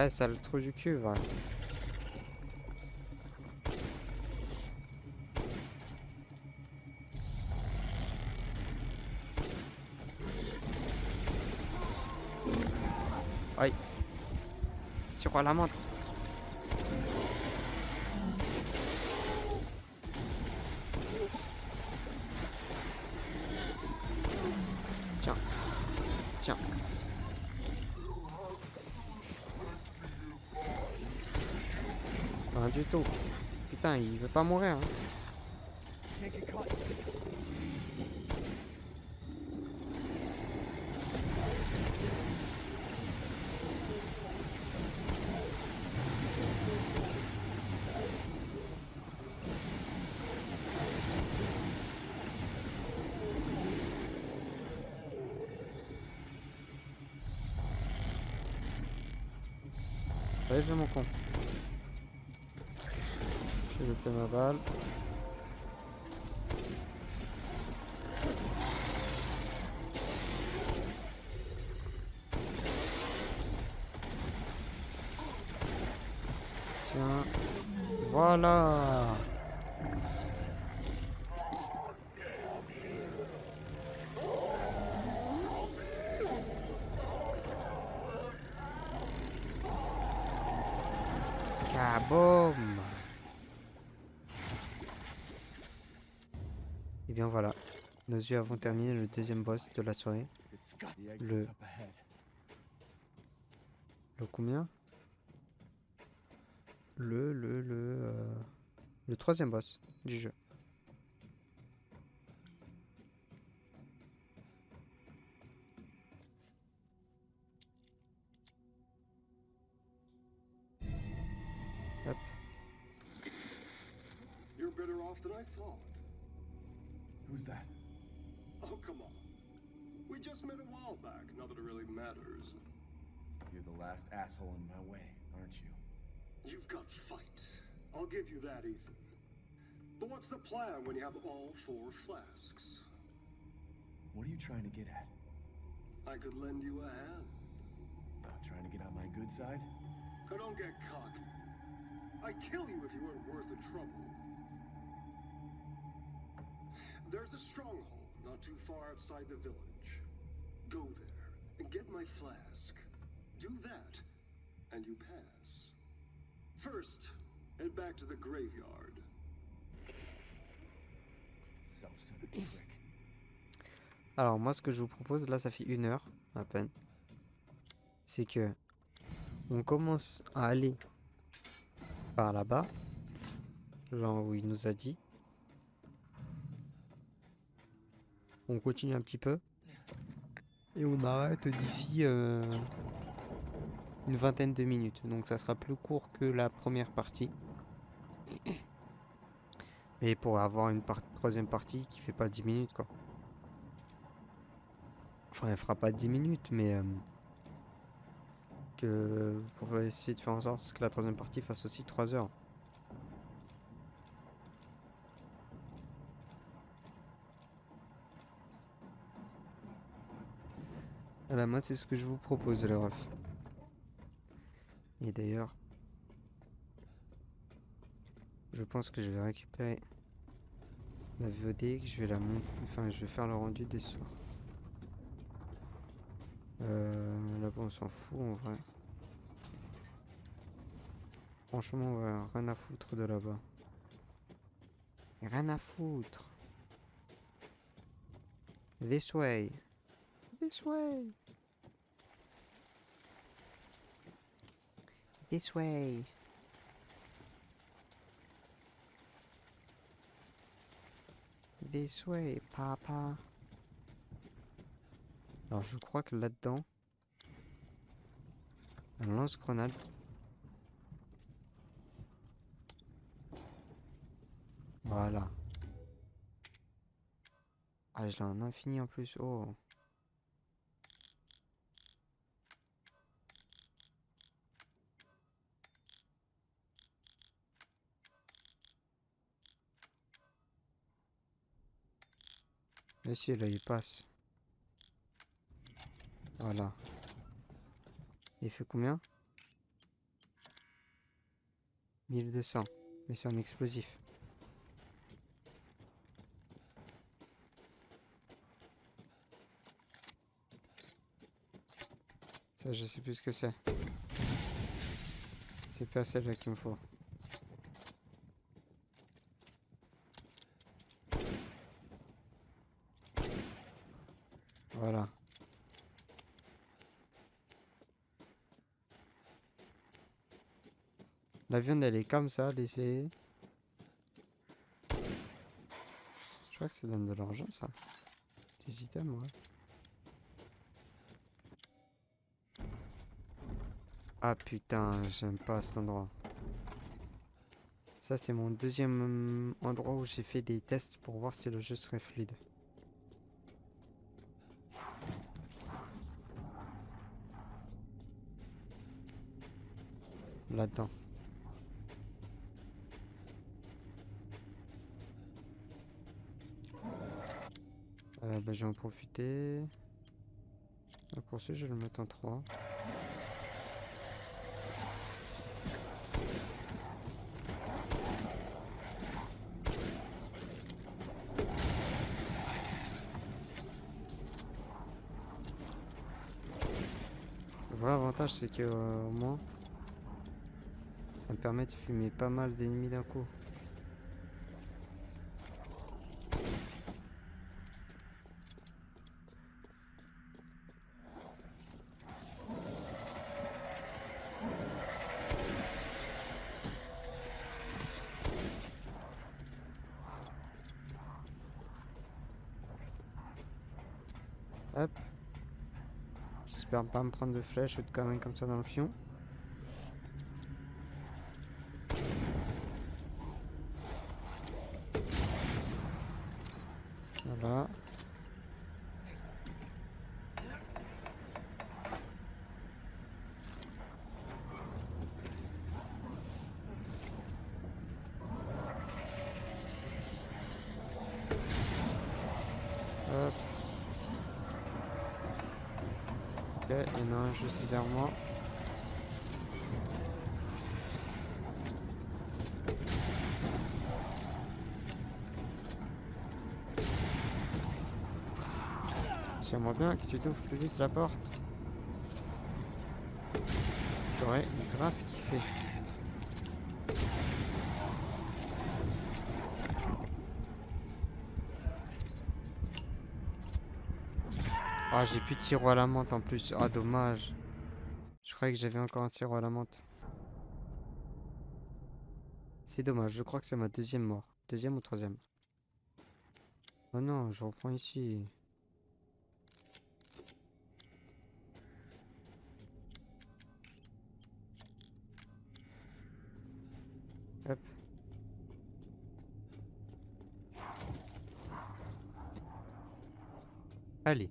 Ah, ça a le trou du cul, va. Aïe. Sur la menthe. Tiens. Rien du tout. Putain, il veut pas mourir. Hein. Can't get caught. Allez, mon con. J'ai loupé ma balle. Tiens. Voilà. Kaboom. Et bien voilà. Nos yeux avons terminé le deuxième boss de la soirée. Disgust. The exit's Le- up ahead. Le combien? Le troisième boss du jeu. Hop. You're better off than I thought. Who's that? Oh, come on. We just met a while back, not that it really matters. You're the last asshole in my way, aren't you? You've got fight. I'll give you that, Ethan. But what's the plan when you have all 4 flasks? What are you trying to get at? I could lend you a hand. Trying to get on my good side? Now don't get cocky. I'd kill you if you weren't worth the trouble. There's a stronghold not too far outside the village. Go there and get my flask. Do that, and you pass. First, head back to the graveyard. Self-centered prick. Alors moi ce que je vous propose, là ça fait 1 heure à peine, c'est que on commence à aller par là-bas, genre où il nous a dit. On continue un petit peu et on arrête d'ici une vingtaine de minutes, donc ça sera plus court que la première partie. Et pour avoir une troisième partie qui fait pas 10 minutes quoi. Enfin elle fera pas 10 minutes mais que pour essayer de faire en sorte que la troisième partie fasse aussi 3 heures. Voilà, moi c'est ce que je vous propose les refs. Et d'ailleurs, je pense que je vais récupérer ma VOD, que je vais la monter, enfin je vais faire le rendu des soirs. Là-bas on s'en fout en vrai. Franchement, ouais, rien à foutre de là-bas. Rien à foutre. This way. This way. This way. This way, papa. Alors je crois que là-dedans, un lance-grenade. Voilà. Ah, je l'ai en infini en plus. Oh. Mais si, là, il passe. Voilà. Il fait combien? 1200. Mais c'est un explosif. Ça, je sais plus ce que c'est. C'est pas celle-là qu'il me faut. Voilà. La viande elle est comme ça, laissée. Je crois que ça donne de l'argent ça. Des items, ouais. Ah putain, j'aime pas cet endroit. Ça c'est mon deuxième endroit où j'ai fait des tests pour voir si le jeu serait fluide. Là-dedans. Bah, je vais en profiter. Le poursuite, je vais le mettre en 3. Le vrai avantage, c'est que au moins, ça me permet de fumer pas mal d'ennemis d'un coup. Hop. J'espère pas me prendre de flèches ou de conneries comme ça dans le fion. Voilà. Hop. Ok, il y en a un juste derrière moi. J'aimerais bien que tu t'ouvres plus vite la porte. J'aurais grave kiffé. Ah, j'ai plus de sirop à la menthe en plus. Ah, dommage. Je croyais que j'avais encore un sirop à la menthe. C'est dommage, je crois que c'est ma deuxième mort. Deuxième ou troisième. Oh non, je reprends ici. Hop. Allez.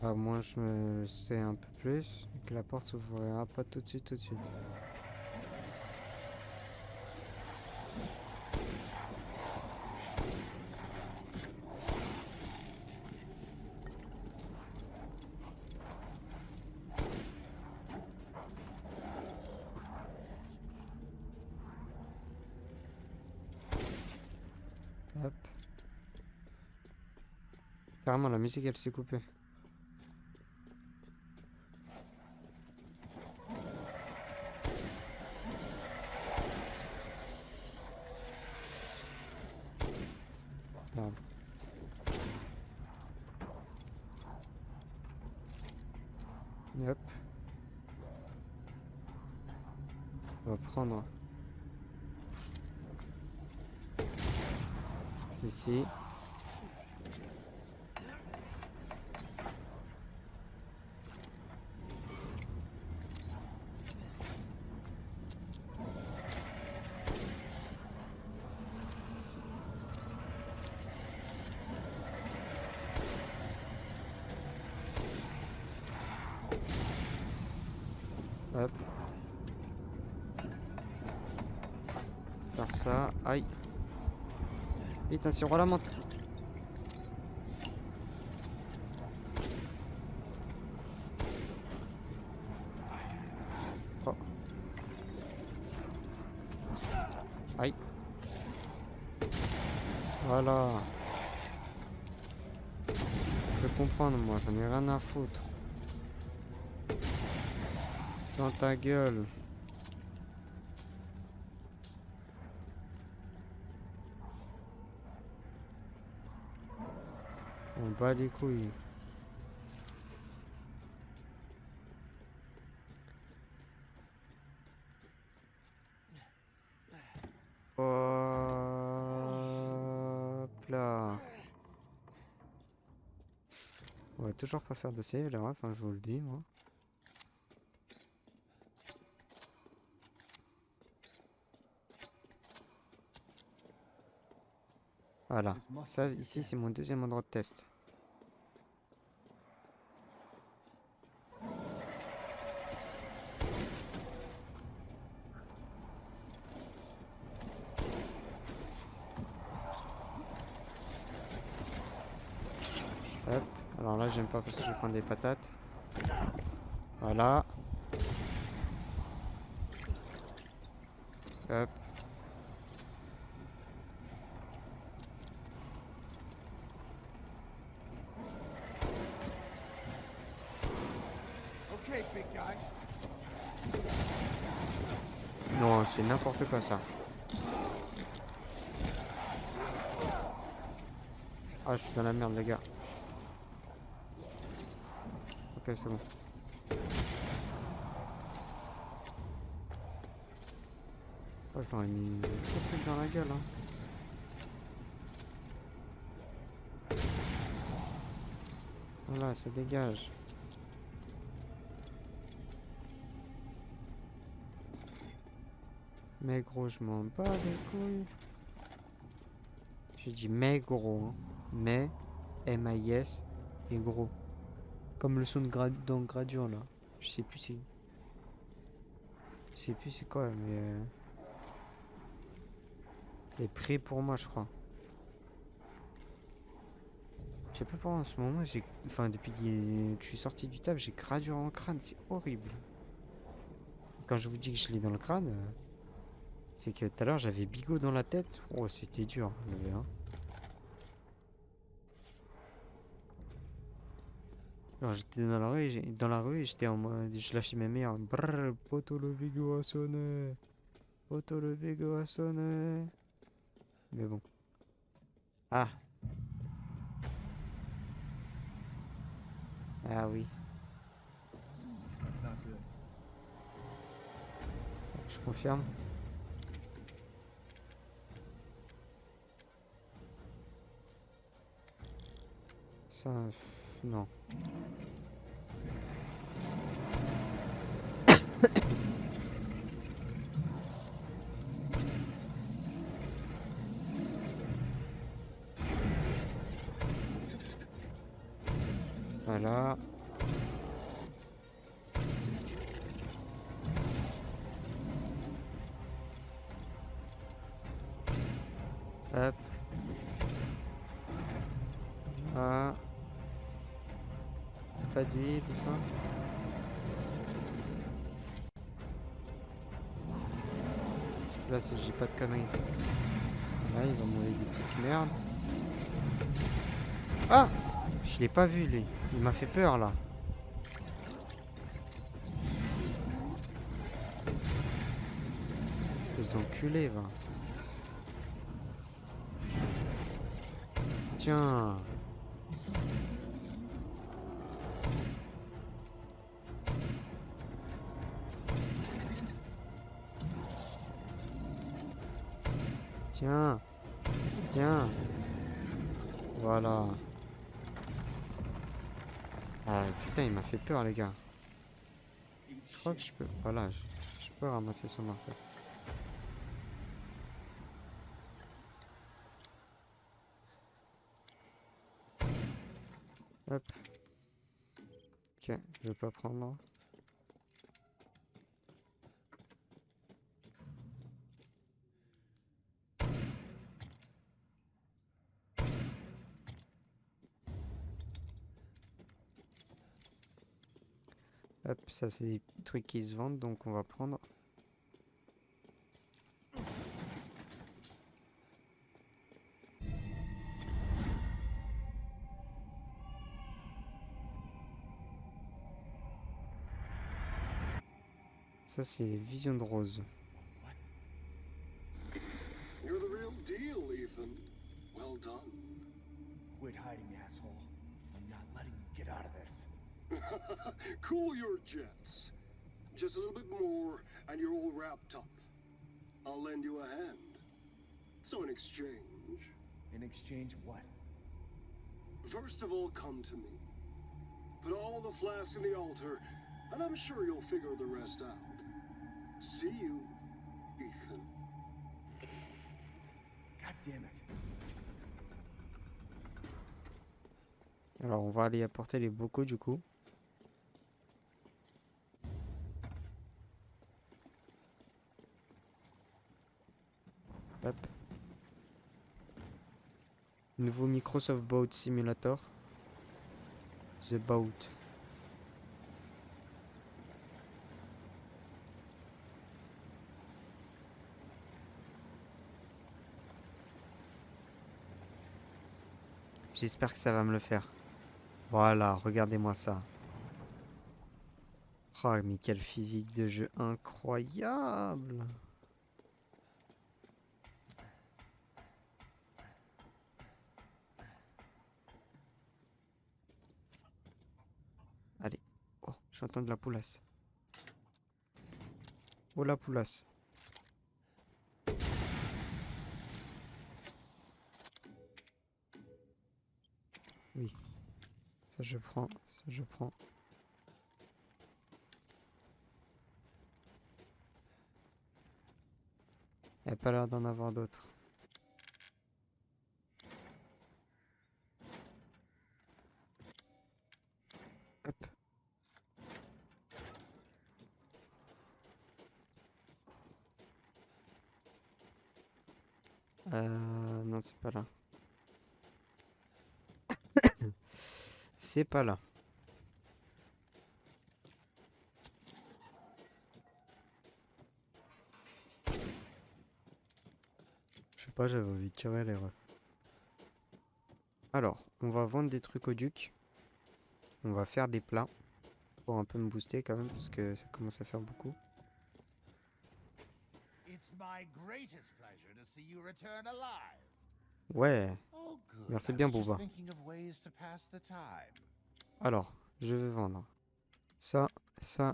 Ah, moi je me sais un peu plus. Et que la porte s'ouvrira pas tout de suite, tout de suite. Hop. Carrément, la musique elle s'est coupée. Là. Hop. On va prendre ici. Hop. Faire ça. Aïe. Vite, un sirop à la menthe. Oh. Aïe. Voilà. Je peux comprendre, moi, j'en ai rien à foutre. Dans ta gueule. On bat les couilles. On va toujours pas faire de save là, enfin je vous le dis moi. Voilà, ça ici c'est mon deuxième endroit de test. Hop, alors là j'aime pas parce que je vais prendre des patates. Voilà. Hop. Okay, big guy. Non, c'est n'importe quoi ça. Ah, je suis dans la merde les gars. Ok, c'est bon. Oh, je leur ai mis trop de trucs dans la gueule. Hein. Voilà, ça dégage. Mais gros, je m'en bats les couilles. J'ai dit mais gros. Hein. Mais, M-I-S, et gros. Comme le son de dans Gradure là. Je sais plus c'est. Je sais plus c'est quoi, mais. C'est pris pour moi, je crois. Je sais pas pourquoi en ce moment, j'ai. Enfin, depuis que je suis sorti du taf, j'ai Gradure en crâne, c'est horrible. Quand je vous dis que je l'ai dans le crâne, c'est que tout à l'heure j'avais Bigot dans la tête. Oh, c'était dur, le hein. Genre, j'étais dans la rue et j'étais en mode. Je lâchais mes mères. Brrr, poto le Bigot a sonné. Poto le Bigot a sonné. Mais bon. Ah. Ah oui. That's not good. Je confirme. Ça, non. Voilà. Hop. Ah. Pas d'huile ou quoi? Parce que là, si j'ai pas de conneries. Là, il va m'envoyer des petites merdes. Ah! Je l'ai pas vu, lui. Il m'a fait peur, là. Espèce d'enculé, va. Tiens. Tiens. Tiens. Voilà. Ah putain, il m'a fait peur, les gars. Je crois que je peux. Voilà, je peux ramasser son marteau. Hop. Ok, je vais pas prendre. Hop, ça c'est des trucs qui se vendent, donc on va prendre. Ça c'est Vision de Rose. You're the real deal, Ethan. Well done. Quit hiding, asshole. I'm not letting you get out of this. Cool your jets. Just a little bit more, and you're all wrapped up. I'll lend you a hand. So in exchange, In exchange, what? first of all, come to me. Put all the flasks in the altar, and I'm sure you'll figure the rest out. See you, Ethan. God damn it. Alors on va aller apporter les bocaux du coup. Hop. Nouveau Microsoft Boat Simulator. The Boat. J'espère que ça va me le faire. Voilà, regardez-moi ça. Oh, mais quelle physique de jeu incroyable! Allez. Oh, j'entends de la poulasse. Oh, la poulasse. Oui. Ça je prends, ça je prends. Il n'y a pas l'air d'en avoir d'autres. Hop. Non, c'est pas là. C'est pas là. Je sais pas, j'avais envie de tirer les refs. Alors, on va vendre des trucs au duc. On va faire des plats. Pour un peu me booster quand même, parce que ça commence à faire beaucoup. It's my greatest pleasure to see you return alive. Ouais, Oh, good. merci I bien was just Booba. thinking of ways to pass the time. Alors, je vais vendre ça, ça,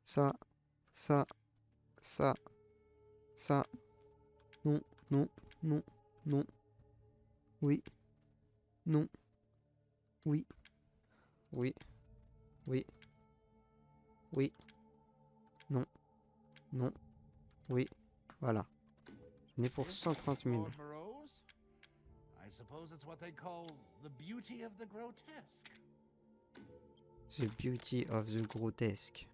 ça, ça, ça, ça. Non, non, non, non. Oui, non, oui, oui, oui, oui, non, non, oui. Voilà. On est pour This, 130 000. Lord Morose? I suppose it's what they call the beauty of the grotesque. The beauty of the grotesque.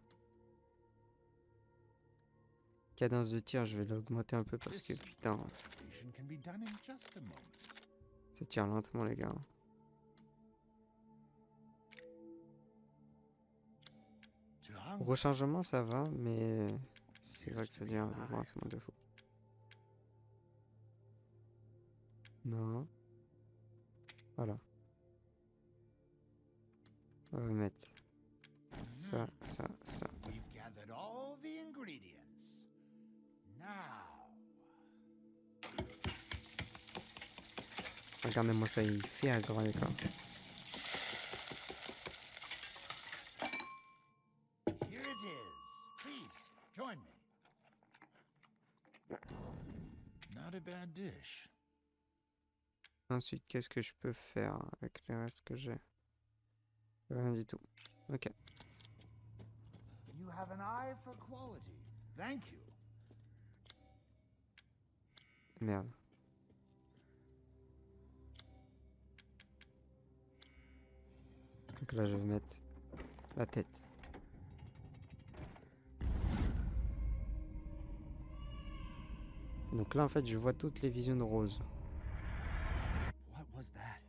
Cadence de tir, je vais l'augmenter un peu parce que This putain, transformation can be done in just a moment. ça tire lentement les gars. To hunger, Rechargement ça va, mais c'est vrai que ça devient lentement de fou. Non. Voilà. On va mettre ça, ça, ça. we've gathered all the ingredients. Now, Regardez-moi ça, il fait un grand écart. here it is. Please, join me. Not a bad dish. Ensuite, qu'est-ce que je peux faire avec les restes que j'ai? Rien du tout. Ok. You have an eye for quality. Thank you. Merde. Donc là, je vais mettre la tête. Donc là, en fait, je vois toutes les visions de rose. What was that?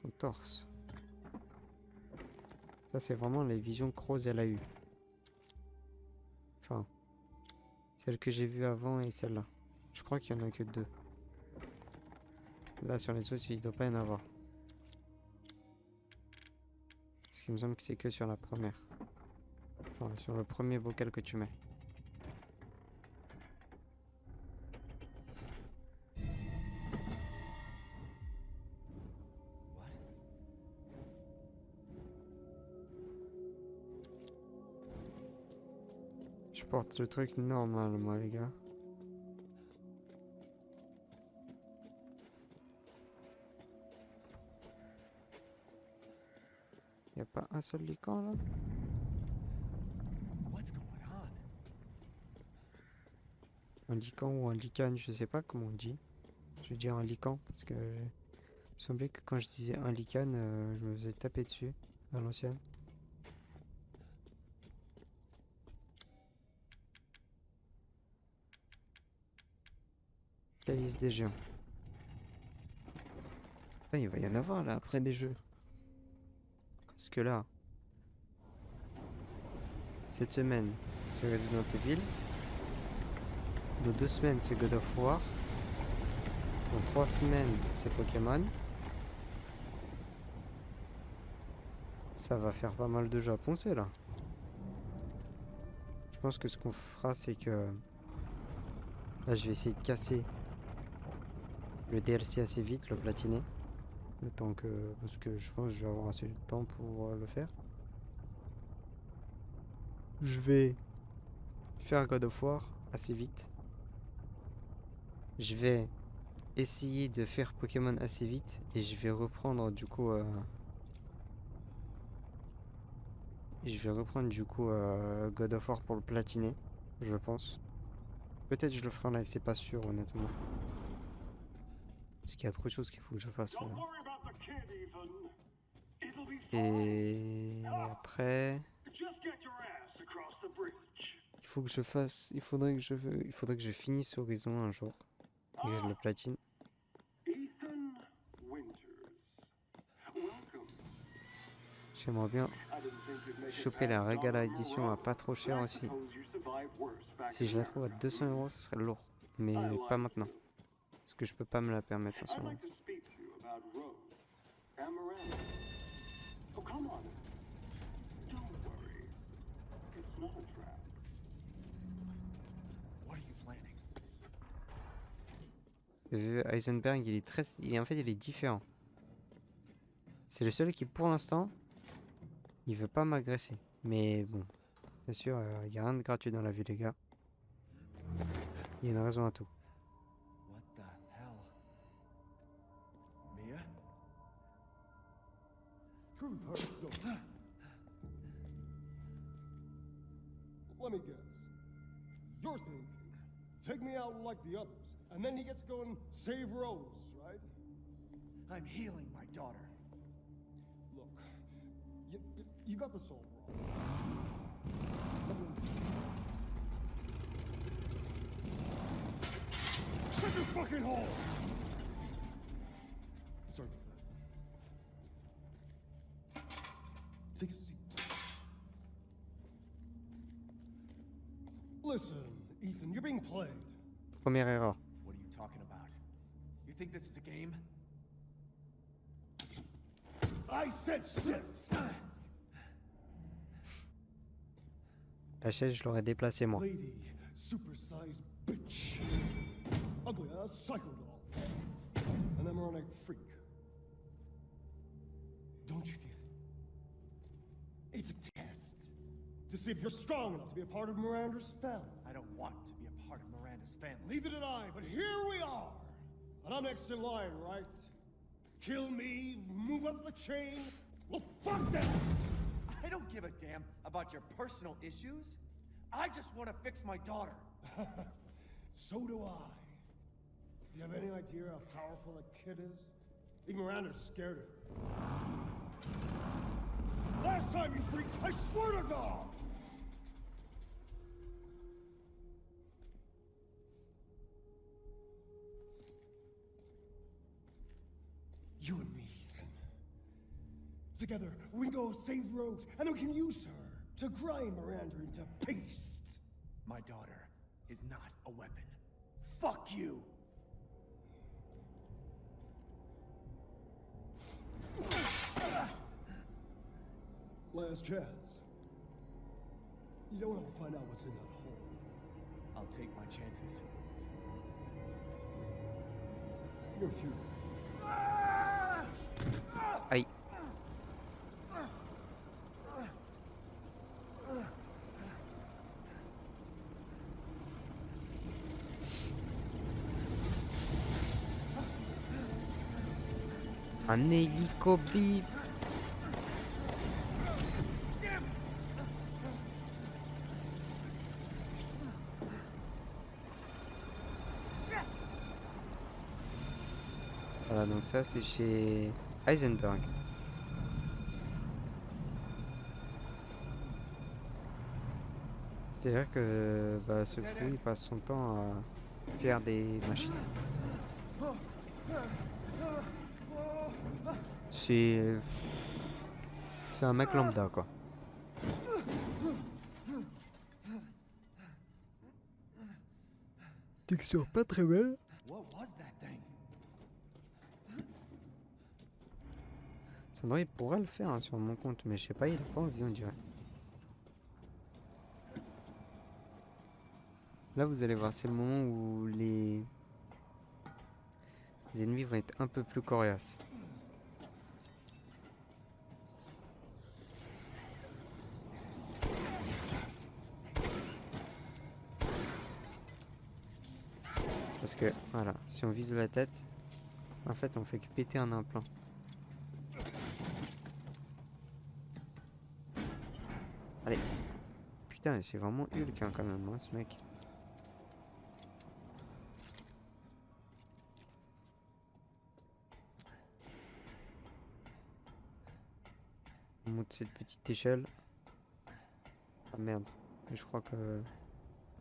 Son torse. Ça, c'est vraiment les visions que Rose, elle a eues. Enfin, celle que j'ai vue avant et celle-là. Je crois qu'il y en a que deux. Là, sur les autres, il doit pas y en avoir. Parce qu'il me semble que c'est que sur la première. Enfin, sur le premier bocal que tu mets. What? Je porte le truc normal, moi, les gars. Y a pas un seul lican là? What's going on? Un lican ou un lican, je sais pas comment on dit. Je vais dire un lican parce que il me semblait que quand je disais un lican, je me faisais taper dessus à l'ancienne. Calice des géants. Putain, il va y en avoir là après des jeux. Parce que là, cette semaine, c'est Resident Evil. Dans 2 semaines, c'est God of War. Dans 3 semaines, c'est Pokémon. Ça va faire pas mal de jeux à poncer là. Je pense que ce qu'on fera, c'est que là, je vais essayer de casser le DLC assez vite, le platiner. Le temps que. Parce que je pense que je vais avoir assez de temps pour le faire. Je vais faire God of War assez vite. Je vais essayer de faire Pokémon assez vite. Et je vais reprendre du coup. God of War pour le platiner. Je pense. Peut-être je le ferai en live, c'est pas sûr honnêtement. Parce qu'il y a trop de choses qu'il faut que je fasse. Et après, il faut que je fasse. Il faudrait que je finisse Horizon un jour. Et que je le platine. Ethan Winters. Welcome. J'aimerais bien choper la Regala Edition à pas trop cher aussi. Si je la trouve à 200 €, ça serait lourd. Mais pas maintenant. Parce que je peux pas me la permettre en ce moment. Oh, come on. Don't worry. It's not a trap. What are you planning? Heisenberg, il est très. En fait, il est différent. C'est le seul qui, pour l'instant, il veut pas m'agresser. Mais bon, bien sûr, il n'y a rien de gratuit dans la vie, les gars. Il y a une raison à tout. What the hell? Mia? Truth hurts, though. Let me guess. You're thinking, take me out like the others, and then he gets to go and save Rose, right? I'm healing my daughter. Look, you got this all wrong. Shut your fucking hole! Sorry about that. Take a seat. Listen, Ethan, you're being played. Première erreur. What are you talking about? You think this is a game? I said sit! La chaise, je l'aurais déplacée moi. Lady, supersized bitch. Ugly ass psycho doll. An embryonic freak. Don't you get it? It's a test. To see if you're strong enough to be a part of Miranda's family. I don't want to be a part of Miranda's family. Neither did I, but here we are. And I'm next in line, right? Kill me, move up the chain. Well, fuck that! I don't give a damn about your personal issues. I just want to fix my daughter. So do I. Do you have any idea how powerful that kid is? Even Miranda's scared of her. Last time, you freak, I swear to God! You and me, Ethan. Together, we can go save Rose, and then we can use her to grind Miranda into paste. My daughter is not a weapon. Fuck you! Last chance. You don't have to find out what's in that hole. I'll take my chances. You're futile. Aïe. Un hélico bip. Ça, c'est chez Heisenberg. C'est-à-dire que bah, ce fou, il passe son temps à faire des machines. C'est... C'est un mec lambda, quoi. Texture pas très belle. What was that thing? Sandra, il pourrait le faire hein, sur mon compte, mais je sais pas, il a pas envie, on dirait. Là, vous allez voir, c'est le moment où les ennemis vont être un peu plus coriaces. Parce que, voilà, si on vise la tête, en fait, on fait que péter un implant. Allez. Putain, c'est vraiment Hulk hein, quand même, hein, ce mec. On monte cette petite échelle. Ah merde. Je crois que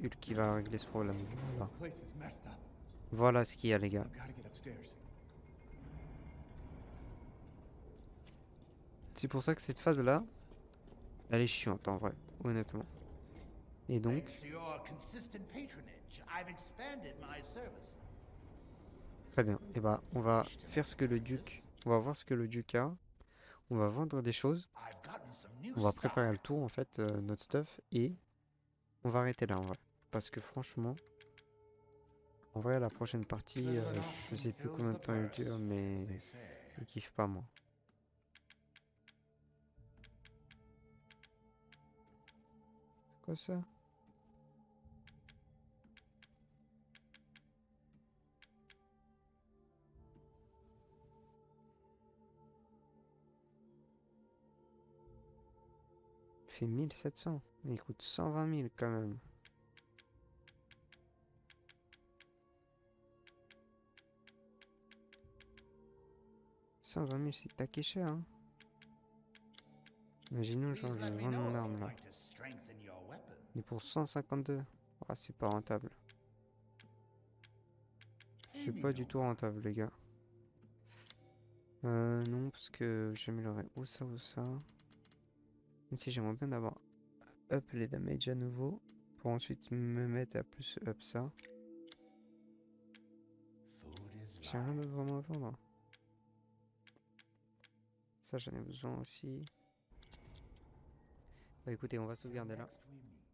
Hulk qui va régler ce problème. Voilà. This place is messed up. Voilà ce qu'il y a les gars. I've gotta get upstairs. C'est pour ça que cette phase là, elle est chiante en vrai, honnêtement. Et donc, Thanks to your consistent patronage, I've expanded my services. très bien. Et bah, on va faire ce que le duc. On va voir ce que le duc a. On va vendre des choses. I've gotten some new On va stock. préparer le tour en fait, notre stuff. Et on va arrêter là en vrai. Parce que franchement, en vrai, la prochaine partie, je sais plus combien de temps elle dure, mais je kiffe pas moi. Quoi ça? Il fait 1700. Mais il coûte 120 000 quand même. C'est taqué cher, hein. Imaginons, Please genre, je let me vends know mon if arme you'd là. like to strengthen your weapon. Et pour 152. Ah, c'est pas rentable. C'est pas du tout rentable, les gars. Non, parce que j'améliorerai ou ça ou ça. Même si j'aimerais bien d'avoir up les damage à nouveau. Pour ensuite me mettre à plus up ça. Food is J'ai rien life. d'autre vraiment à vendre. Ça, j'en ai besoin aussi. Bah écoutez, on va sauvegarder là. Next we meet.